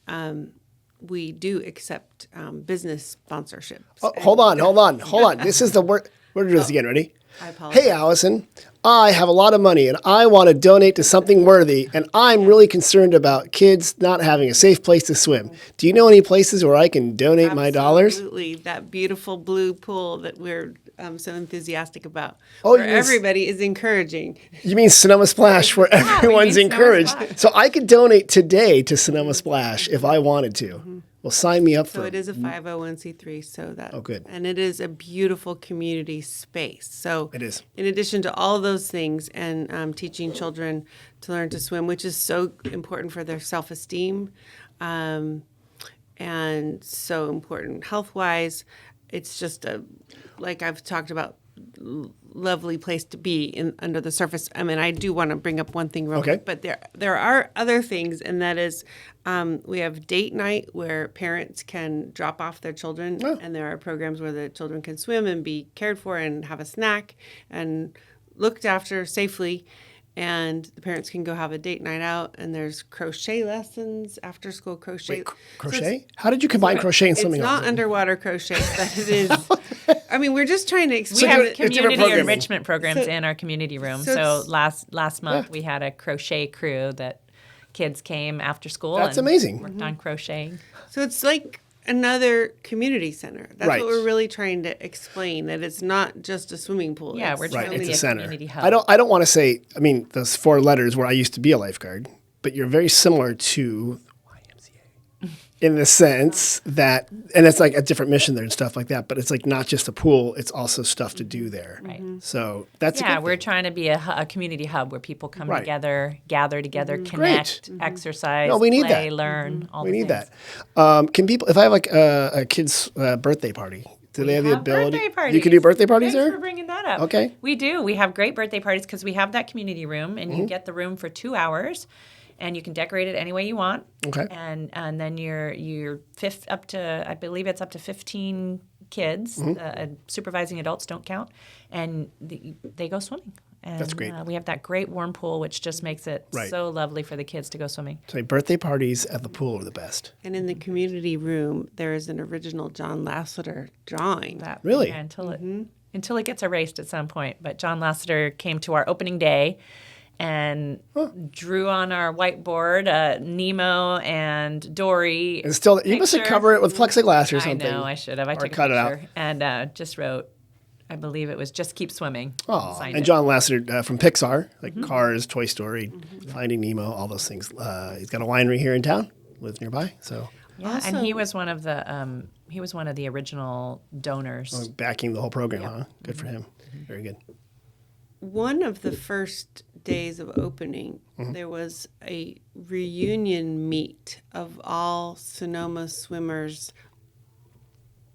we do accept business sponsorships. Oh, hold on. This is the word. We're doing this again. Ready? I apologize. Hey, Allyson, I have a lot of money and I want to donate to something worthy, and I'm really concerned about kids not having a safe place to swim. Do you know any places where I can donate my dollars? Absolutely. That beautiful blue pool that we're so enthusiastic about, Oh, where everybody is encouraging. You mean Sonoma Splash, where everyone's mean Sonoma encouraged. Splash. So I could donate today to Sonoma Splash if I wanted to. Well, sign me up So for it is a 501c3, so that. Oh, good. And it is a beautiful community space. So It is. In addition to all those things, and teaching children to learn to swim, which is so important for their self-esteem, and so important health-wise, it's just like I've talked about, lovely place to be under the surface. I mean, I do want to bring up one thing real quick, but there are other things, and that is we have date night where parents can drop off their children, and there are programs where the children can swim and be cared for and have a snack and looked after safely. And the parents can go have a date night out, and there's crochet lessons, after school crochet. Wait, crochet? How did you combine crochet and swimming? It's not underwater crochet, but it is. I mean, we're just trying to We explain. have different community programming. enrichment programs in our community room. so So last month we had a crochet crew that kids came after school. That's and amazing. Worked on crocheting. So it's like another community center. That's Right. what we're really trying to explain. That it's not just a swimming pool. Yeah, It's we're Right, trying to it's be a a center. community hub. I don't want to say, I mean, those 4 letters where I used to be a lifeguard, but you're very similar to YMCA in the sense that, and it's like a different mission there and stuff like that, but it's like not just a pool, it's also stuff to do there. Right. So that's a Yeah, good we're thing. trying to be a community hub where people come Right. together, gather together, connect, exercise, No, we need play, that. learn, all We the need things. that. Can people, if I have like a kid's birthday party, do they have the ability? Birthday parties. You can do birthday parties Thanks there? for bringing that up. Okay. We do. We have great birthday parties because we have that community room, and you get the room for 2 hours, and you can decorate it any way you want. Okay. And then you're fifth up to, I believe it's up to 15 kids. Supervising adults don't count, and they go swimming. And, That's great. We have that great warm pool, which just makes it Right. so lovely for the kids to go swimming. So birthday parties at the pool are the best. And in the community room, there is an original John Lasseter drawing. That Really? yeah, until it gets erased at some point. But John Lasseter came to our opening day and drew on our whiteboard Nemo and Dory. And still, you must have picture. covered it with plexiglass or something. I know, I should have. I took a cut it out. picture and just wrote, I believe it was "Just Keep Swimming." Oh, Signed and it. John Lasseter from Pixar, like Cars, Toy Story, Finding Nemo, all those things. He's got a winery here in town, lives nearby, so Yeah, and he was one of the original donors. backing the whole program, huh? Good for him. Very good. One of the first days of opening, there was a reunion meet of all Sonoma swimmers.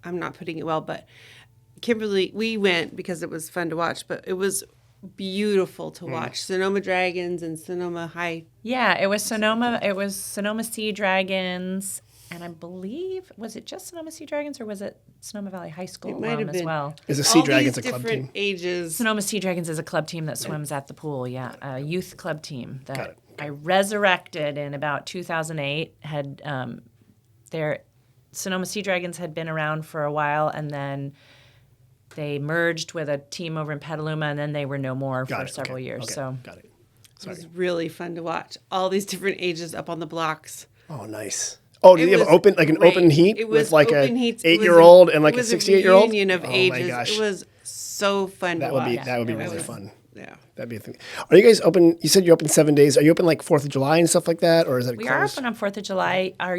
I'm not putting it well, but Kimberly, we went because it was fun to watch, but it was beautiful to watch. Sonoma Dragons and Sonoma High. Yeah, it was Sonoma Sea Dragons, and I believe, was it just Sonoma Sea Dragons or was it Sonoma Valley High School might have alum as been. well? Is the Sea All Dragons these a club different team? ages. Sonoma Sea Dragons is a club team that swims at the pool, yeah. A youth club team Got that it. I resurrected in about 2008. Their Sonoma Sea Dragons had been around for a while, and then they merged with a team over in Petaluma, and then they were no more Got for it. several Okay. years. Okay. So Got it. It was really fun to watch. All these different ages up on the blocks. Oh, nice. Oh, did It you have was open great. open heat It was with like open a heats. It was 8-year-old and like it a was 68-year-old? reunion of Oh ages. my gosh. It was so fun That to would watch. be it really was fun. Yeah. That'd be a thing. Are you guys open? You said you're open 7 days. Are you open like 4th of July and stuff like that? Or is it We closed? are open on 4th of July. Our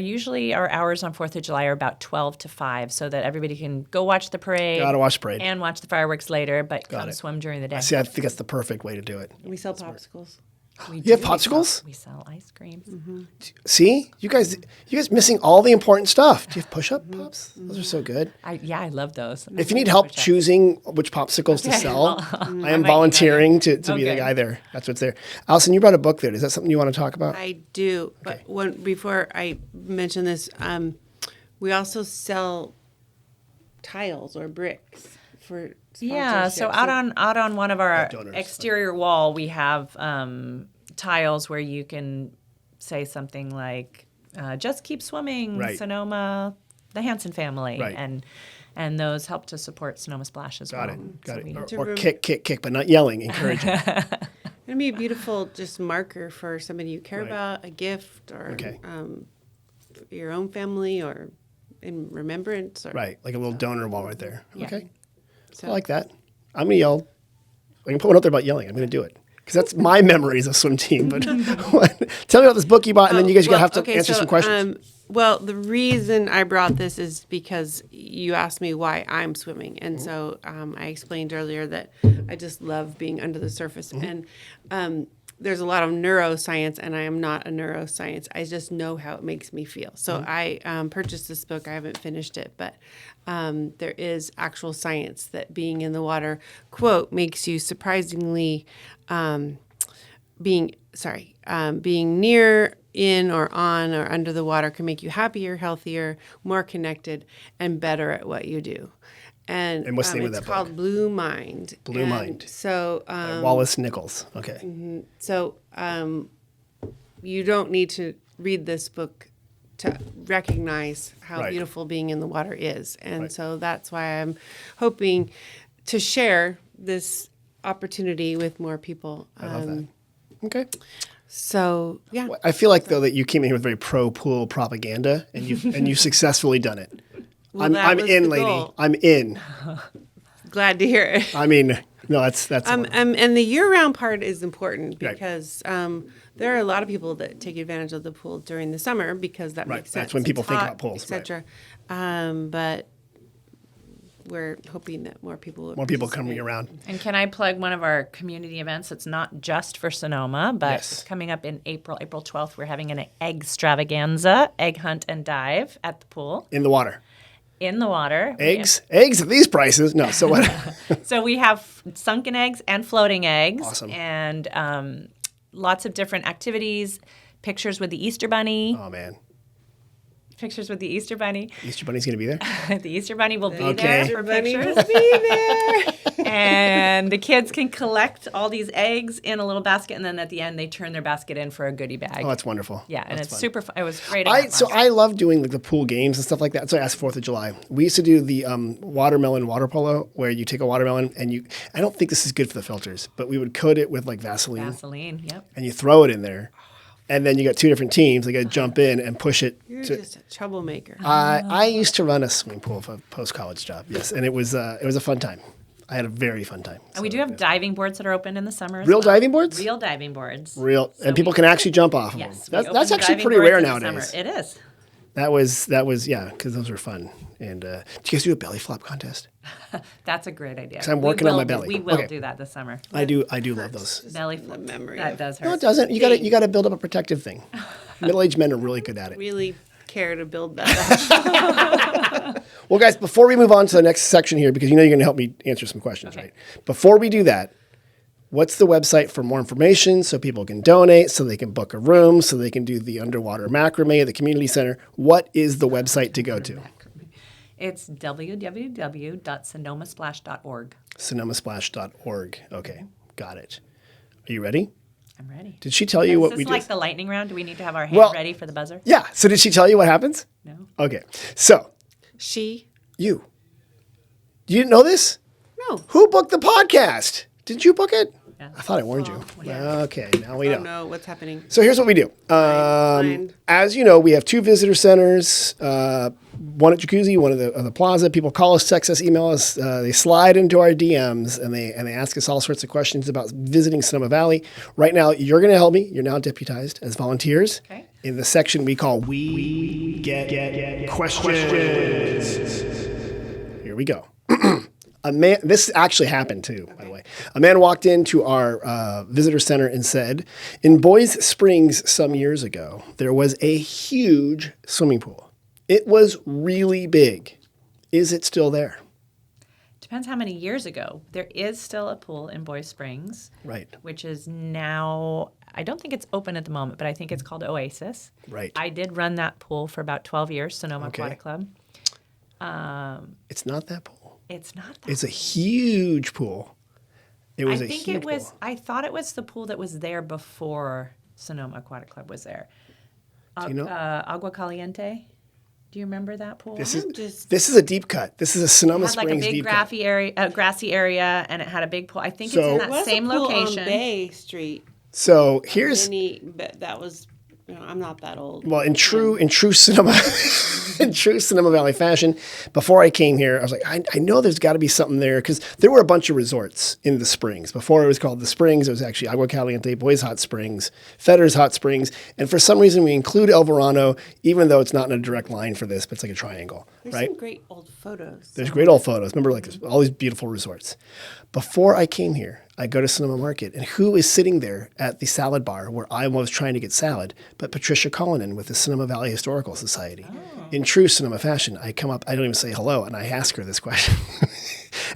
hours on 4th of July are about 12 to 5 so that everybody can go watch the parade. Gotta watch the parade. And watch the fireworks later, but come it. swim during the day. See, I think that's the perfect way to do it. We sell popsicles. You have popsicles? We sell ice creams. See, you guys missing all the important stuff. Do you have push-up pops? Those are so good. I love those. If you need help choosing which popsicles to sell, I am email volunteering to be the Okay. guy there. That's what's there. Allyson, you brought a book there. Is that something you want to talk about? I do. But before I mention this, we also sell tiles or bricks for Yeah, so sponsorship. out on one of our donors. exterior wall, we have tiles where you can say something like, "Just keep swimming, Right. Sonoma, the Hansen family," Right. and those help to support Sonoma Splash as well. Got it. So Or kick, but not yelling. Encouraging. It'd be a beautiful just marker for somebody you care Right. about, a gift, or Okay. for your own family, or in remembrance. Or, Right, like a little donor wall right there. Yeah. Okay, So, I like that. I'm gonna yell. I can put one out there about yelling. I'm gonna do it because that's my memories of swim team. But tell me about this book you bought, and then you guys are gonna have to answer some questions. Well, the reason I brought this is because you asked me why I'm swimming. And Mm-hmm. so I explained earlier that I just love being under the surface. Mm-hmm. And there's a lot of neuroscience, and I am not a neuroscience. I just know how it makes me feel. So Mm-hmm. I purchased this book. I haven't finished it, but there is actual science that being in the water, quote, makes you surprisingly being near, in, or on, or under the water can make you happier, healthier, more connected, and better at what you do. And what's the name of it's that called book? Blue Mind. Blue And Mind. So, Wallace Nichols. Okay. so you don't need to read this book to recognize how Right. beautiful being in the water is. And Right. so that's why I'm hoping to share this opportunity with more people. I love that. Okay. So, yeah. I feel like though that you came in here with very pro pool propaganda, and you've successfully done it. Well, I'm that was in, the lady. goal. I'm in. Glad to hear it. I mean, no, that's And the year-round part is important Right. because there are a lot of people that take advantage of the pool during the summer because that Right. makes sense. That's when people It's think hot, about pools, right. etc. But we're hoping that more people will more people coming participate. around. And can I plug one of our community events? It's not just for Sonoma, but Yes. it's coming up in April 12th. We're having an egg extravaganza, egg hunt and dive at the pool In the water. in the water. Eggs at these prices. No, so what? So we have sunken eggs and floating eggs. Awesome. And lots of different activities, pictures with the Easter Bunny. Oh man, Pictures with the Easter Bunny. Easter Bunny's gonna be there. The Easter Bunny will be Okay. there for Bunny pictures. will be there. And the kids can collect all these eggs in a little basket, and then at the end they turn their basket in for a goodie bag. Oh, that's wonderful. Yeah, and That's it's fun. super fun. It was great. I love doing like the pool games and stuff like that. So I asked 4th of July. We used to do the watermelon water polo, where you take a watermelon and I don't think this is good for the filters, but we would coat it with like Vaseline, Vaseline, yep. and you throw it in there, and then you got two different teams. They got to jump in and push it. You're just a troublemaker. I used to run a swimming pool for a post-college job. Yes, and it was a fun time. I had a very fun time. And we do have diving boards that are open in the summer. As Real well. diving boards? Real diving boards. And people can actually jump off of Yes. them. we open That's the actually diving pretty boards rare in the nowadays. summer. It is. That was yeah, because those were fun. And did you guys do a belly flop contest? That's a great idea. 'Cause I'm We working on will my do- belly. We will Okay. do that this summer. I do love those. Belly the flop. memory That of- does hurt. No, it doesn't. You got to build up a protective thing. Middle-aged men are really good at it. Really care to build that up. Well, guys, before we move on to the next section here, because you know you're going to help me answer some questions, right? Before we do that, what's the website for more information so people can donate, so they can book a room, so they can do the underwater macrame at the community center? What is the website to go to? It's www.sonomasplash.org. SonomaSplash.org. Okay, got it. Are you ready? I'm ready. Did she tell you what Is we this do? like the lightning round? Do we need to have our hand Well- ready for the buzzer? Yeah. So did she tell you what happens? No. Okay. So She? you didn't know this? No. Who booked the podcast? Did you book it? Yeah. I thought I warned you. Okay, now we know. Oh no, what's happening? So here's what we do. Mind. As you know, we have two visitor centers. one at Jacuzzi, one at the Plaza. People call us, text us, email us. They slide into our DMs and they ask us all sorts of questions about visiting Sonoma Valley. Right now, you're going to help me. You're now deputized as volunteers in the section we call We Get Questions. Here we go. This actually happened too, by the way. A man walked into our visitor center and said, in Boys Springs some years ago, there was a huge swimming pool. It was really big. Is it still there? Depends how many years ago. There is still a pool in Boy Springs. Right. Which is now, I don't think it's open at the moment, but I think it's called Oasis. Right. I did run that pool for about 12 years, Sonoma Aquatic Club. It's not that pool. It's not that. It's a huge pool. It was I a think huge it was. pool. I thought it was the pool that was there before Sonoma Aquatic Club was there. Do you know? Agua Caliente. Do you remember that pool? This is a deep cut. This is a Sonoma It had like a Springs big deep cut. grassy area, and it had a big pool. I think So- it's in There that was same a pool location. on Bay Street. So here's But that was, I'm not that old. well in true Sonoma in true Sonoma Valley fashion. Before I came here, I was like, I know there's got to be something there because there were a bunch of resorts in the Springs. Before it was called the Springs, it was actually Agua Caliente, Boys Hot Springs, Fetter's Hot Springs, and for some reason we include El Verano, even though it's not in a direct line for this, but it's like a triangle, There's right? some great old photos. There's great old photos. Remember, like all these beautiful resorts. Before I came here, I go to Sonoma Market, and who is sitting there at the salad bar where I was trying to get salad? But Patricia Cullinan with the Sonoma Valley Historical Society. In true Sonoma fashion, I come up, I don't even say hello, and I ask her this question.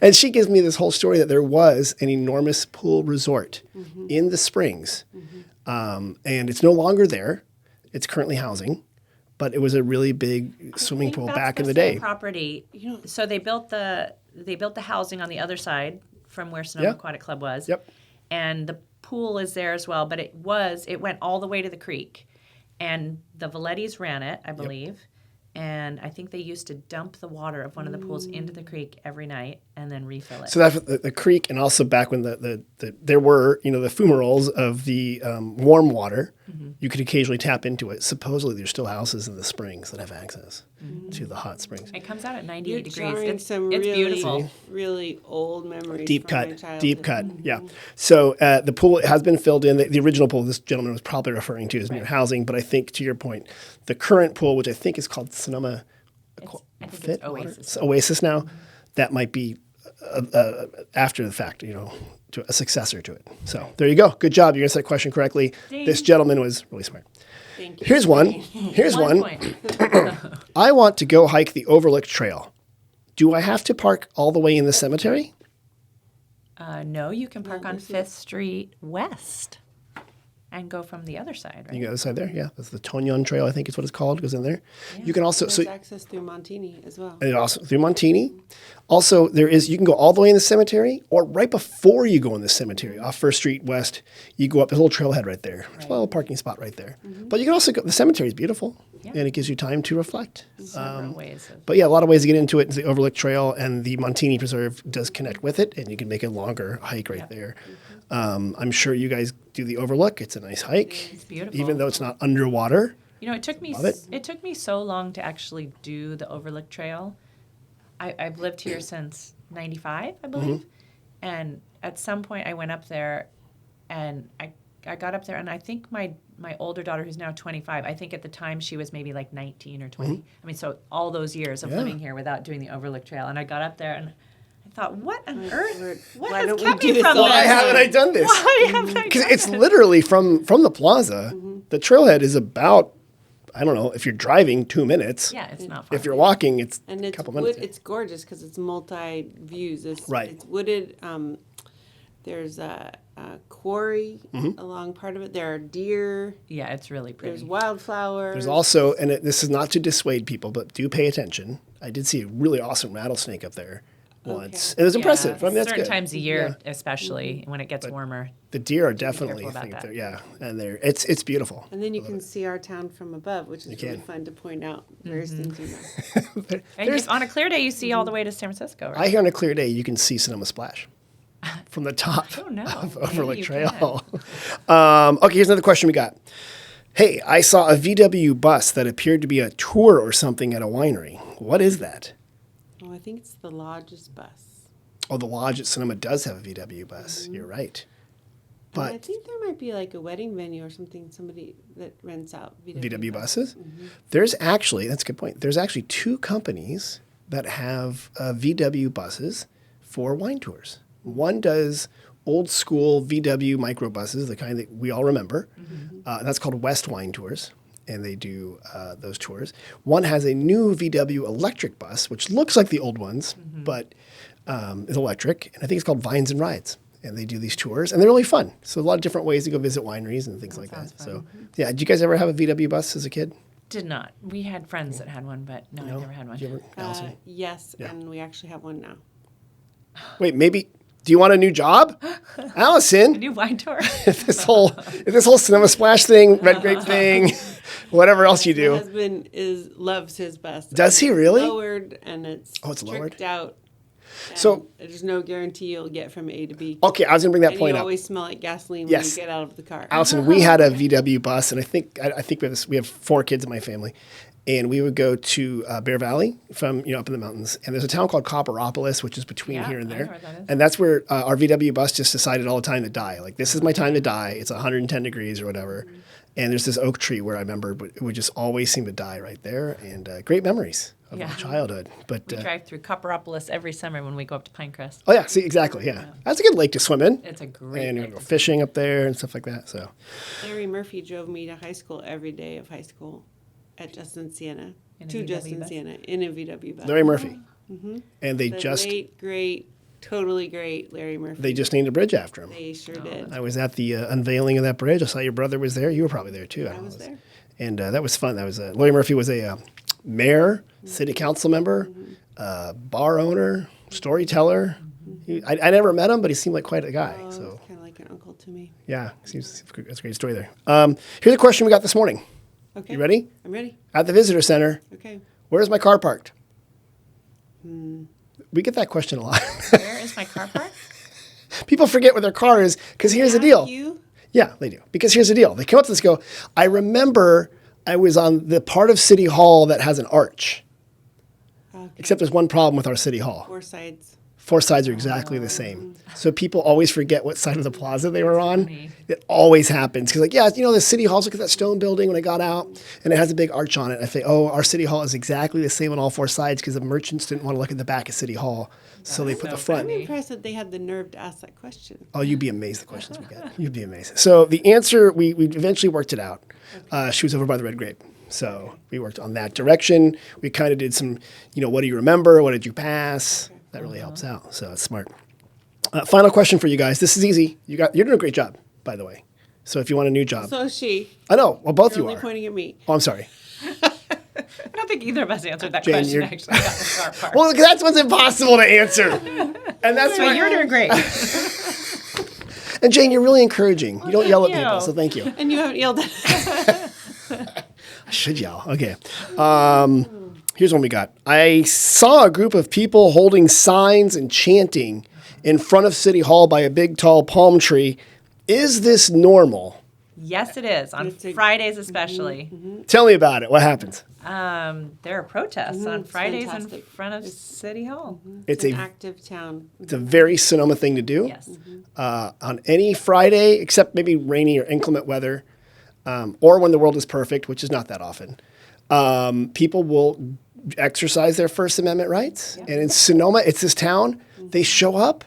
And she gives me this whole story that there was an enormous pool resort in the Springs, and it's no longer there. It's currently housing. But it was a really big swimming pool back in the day. Property. So they built the housing on the other side from where Sonoma Aquatic Club was. Yep. And the pool is there as well, but it went all the way to the creek. And the Valettis ran it, I believe. And I think they used to dump the water of one of the pools into the creek every night and then refill it. So that's the creek, and also back when there were the fumaroles of the warm water, you could occasionally tap into it. Supposedly, there's still houses in the Springs that have access to the hot springs. It comes out at 98 You're degrees. drawing It's some beautiful. really old memories. Deep from my cut, childhood. deep cut, yeah. So the pool has been filled in. The original pool this gentleman was probably referring to as near housing, but I think to your point, the current pool, which I think is called Sonoma I think it's Oasis. It's Oasis now, that might be after the fact, to a successor to it. So there you go. Good job. You answered that question correctly. Ding. This gentleman was really smart. Thank you. Here's one. Here's one. Point. I want to go hike the Overlook Trail. Do I have to park all the way in the cemetery? No, you can park on 5th Street West and go from the other side, right? You go outside there, yeah. That's the Tonyon Trail, I think is what it's called. Goes in there. You can also There's access through Montini as well. and also through Montini. Also, you can go all the way in the cemetery, or right before you go in the cemetery, off First Street West, you go up a little trailhead right there. There's a little parking spot right there. But you can also go. The cemetery is beautiful, and it gives you time to reflect. Several ways of But yeah, a lot of ways to get into it. The Overlook Trail and the Montini Preserve does connect with it, and you can make a longer hike right there. I'm sure you guys do the Overlook. It's a nice hike. It's beautiful. Even though it's not underwater. it took me it. it took me so long to actually do the Overlook Trail. I've lived here since 95, I believe. And at some point I went up there and I got up there and I think my older daughter, who's now 25, I think at the time she was maybe like 19 or 20. I mean, so all those years of living here without doing the Overlook Trail. And I got up there and I thought, what on earth? What why has don't we kept do me this from all this? Why haven't I done this? Why haven't I Because done it's this? literally from the plaza. The trailhead is about, I don't know, if you're driving 2 minutes. Yeah, it's not far. If you're walking, it's And a it's couple minutes. it's gorgeous because it's multi views. Right. It's wooded. There's a quarry along part of it. There are deer. Yeah, it's really pretty. There's wildflowers. There's also, and this is not to dissuade people, but do pay attention. I did see a really awesome rattlesnake up there once. It was impressive. I mean, that's certain good. times a year, especially when it gets warmer. The deer are definitely, careful about that. and it's beautiful. And then you can see our town from above, which is really can. fun to point out various things you know. And on a clear day, you see all the way to San Francisco, right? I hear on a clear day you can see Sonoma Splash from the top don't know. of Maybe Overlook you Trail. Okay, here's another question we got. Hey, I saw a VW bus that appeared to be a tour or something at a winery. What is that? Oh, I think it's the Lodge's bus. Oh, the lodge at Sonoma does have a VW bus. You're right. And I But think there might be like a wedding venue or something, somebody that rents out VW buses? There's actually, that's a good point. There's actually 2 companies that have VW buses for wine tours. One does old school VW microbuses, the kind that we all remember. That's called West Wine Tours, and they do those tours. One has a new VW electric bus, which looks like the old ones, but is electric, and I think it's called Vines and Rides. And they do these tours, and they're really fun. So a lot of different ways to go visit wineries and things like that. So, yeah, did you guys ever have a VW bus as a kid? Did not. We had friends that had one, but no, I never had one. Did you ever, Allyson? Yes, Yeah. and we actually have one now. Wait, maybe. Do you want a new job, A Allyson? new wine tour. if this whole Sonoma Splash thing, Red Grape thing, whatever else you My do. husband loves his bus. Does he really? Lowered, and it's it's lowered? tricked out. So- And there's no guarantee you'll get from A to B. Okay, I was going to bring that And point you up. always smell like gasoline when Yes. you get out of the car. Allyson, we had a VW bus, and I think we have 4 kids in my family, and we would go to Bear Valley from up in the mountains, and there's a town called Copperopolis, which is between Yeah, here and I there, know where that is. and that's where our VW bus just decided all the time to die. Like, this is my time to die. It's 110 degrees or whatever, and there's this oak tree where I remember it would just always seem to die right there, and great memories of Yeah. my childhood. But We drive through Copperopolis every summer when we go up to Pinecrest. oh yeah, see exactly, yeah, that's a good lake to swim in. It's a great And you lake go to fishing up there and stuff like that. So Larry Murphy drove me to high school every day of high school at Justin Siena. In a To VW Justin bus? Siena in a VW bus. Larry Murphy, and they The just late, great, totally great Larry Murphy. they just named a bridge after him. They sure did. I was at the unveiling of that bridge. I saw your brother was there. You were probably there too. I was there. And that was fun. That was Larry Murphy was a mayor, city council member, bar owner, storyteller. I never met him, but he seemed like quite a guy. Oh, So kind of like an uncle to me. yeah, that's a great story there. Here's a question we got this morning. Okay. You ready? I'm ready. At the visitor center, Okay. where's my car parked? We get that question a lot. Where is my car parked? People forget where their car is because here's the deal. You? Yeah, they do. Because here's the deal. They come up to this and go, I remember I was on the part of City Hall that has an arch. Okay. Except there's one problem with our City Hall. 4 sides. 4 sides are exactly the same. So people always forget what side of the plaza they were on. funny. It always happens. Because the City Hall's, look at that stone building when I got out. And it has a big arch on it. I think, our City Hall is exactly the same on all 4 sides because the merchants didn't want to look at the back of City Hall. So they put so the front. I'm impressed that they had the nerve to ask that question. Oh, you'd be amazed the questions we get. You'd be amazed. So the answer, we eventually worked it out. She was over by the Red Grape. So we worked on that direction. We kind of did some, what do you remember? What did you pass? That really helps out. So it's smart. Final question for you guys. This is easy. You're doing a great job, by the way. So if you want a new job. So is she. I know. Well, both You're you only are. pointing at me. Oh, I'm sorry. I don't think either of us answered that Jane, question, you're- actually. About the car park. Well, that's what's impossible to answer. And that's So why you're doing great. And Jane, you're really encouraging. You don't yell at thank people, you. so thank you. And you haven't yelled at I should yell. Okay. Here's one we got. I saw a group of people holding signs and chanting in front of City Hall by a big, tall palm tree. Is this normal? Yes, it is. On It's a- Fridays especially. Tell me about it. What happens? There are protests on it's Fridays in fantastic. front of City Hall. It's an a active town. it's a very Sonoma thing to do. Yes. On any Friday, except maybe rainy or inclement weather, or when the world is perfect, which is not that often, people will exercise their First Amendment rights. And in Sonoma, it's this town. They show up.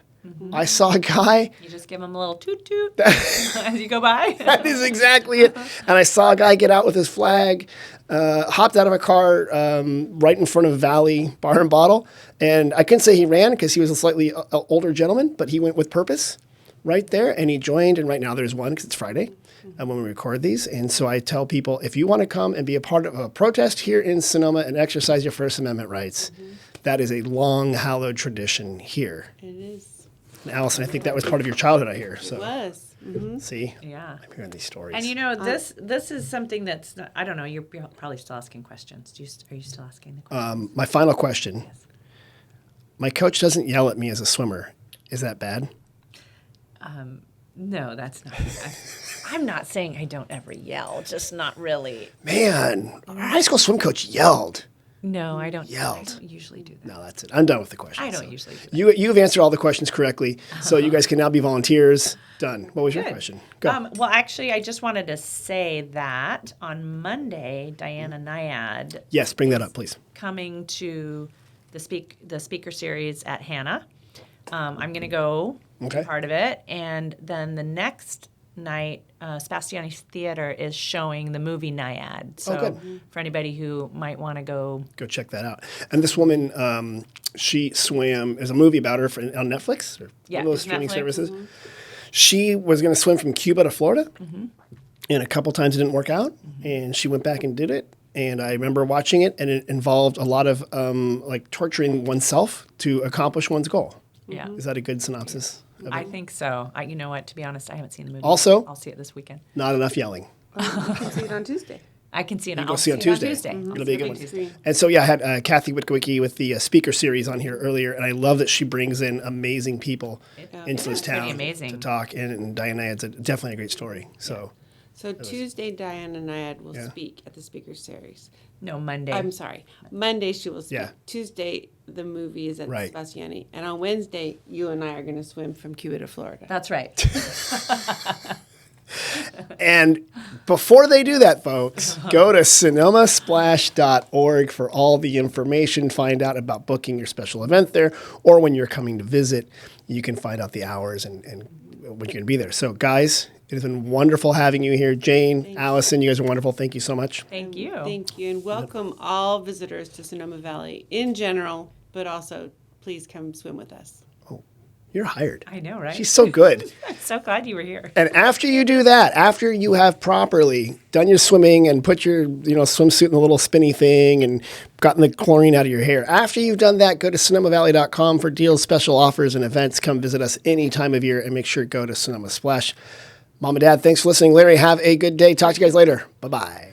I saw a guy. You just give them a little toot toot as you go by. That is exactly it. And I saw a guy get out with his flag, hopped out of a car right in front of Valley Bar and Bottle. And I couldn't say he ran because he was a slightly older gentleman, but he went with purpose right there. And he joined. And right now there's one because it's Friday when we record these. And so I tell people, if you want to come and be a part of a protest here in Sonoma and exercise your First Amendment rights, that is a long, hallowed tradition here. It is. And Allyson, I think that was part of your childhood, I hear. So It was. see, Yeah. I'm hearing these stories. And this is something that's not, I don't know. You're probably still asking questions. Are you still asking the questions? My final question. Yes. My coach doesn't yell at me as a swimmer. Is that bad? No, that's not. I'm not saying I don't ever yell, just not really. Man, our high school swim coach yelled. No, I don't. Yelled. I don't usually do that. No, that's it. I'm done with the questions. I don't usually do that. You've answered all the questions correctly, so you guys can now be volunteers. Done. What was your question? Go. Well, actually, I just wanted to say that on Monday, Diana Nyad Yes, bring that up, please. coming to the speaker series at Hannah. I'm going to go Okay. be part of it, and then the next night, Spastiani Theater is showing the movie Nyad. So good. for anybody who might want to go, Go check that out. And this woman, she swam. There's a movie about her on Netflix or Yeah, one of those it's streaming Netflix. services. She was going to swim from Cuba to Florida, and a couple times it didn't work out, and she went back and did it. And I remember watching it, and it involved a lot of like torturing oneself to accomplish one's goal. yeah, Is that a good synopsis? I think so. You know what? To be honest, I haven't seen the movie. Also- I'll see it this weekend. Not enough yelling. You can see it on Tuesday. I can see it. Go I'll see it on it Tuesday. Tuesday. It'll be a good one. Tuesday. And so, yeah, I had Kathy Witkwicki with the speaker series on here earlier, and I love that she brings in amazing people into this pretty town amazing. to talk. And Diana Nyad's definitely a great story. So, So Tuesday, Diana Nyad will speak at the speaker series. No, Monday. I'm sorry. Monday she will speak. Yeah. Tuesday the movie is at Right. Spastiani, and on Wednesday you and I are going to swim from Cuba to Florida. That's right. and before they do that, folks, go to sonomasplash.org for all the information. Find out about booking your special event there, or when you're coming to visit, you can find out the hours and when you're going to be there. So, guys, it has been wonderful having you here. Jane, Allyson, you guys are wonderful. Thank you so much. Thank you. Thank you, and welcome all visitors to Sonoma Valley in general, but also please come swim with us. You're hired. I know, right? She's so good. I'm so glad you were here. And after you do that, after you have properly done your swimming and put your swimsuit in the little spinny thing and gotten the chlorine out of your hair, after you've done that, go to sonomavalley.com for deals, special offers, and events. Come visit us any time of year, and make sure to go to Sonoma Splash. Mom and Dad, thanks for listening. Larry, have a good day. Talk to you guys later. Bye-bye.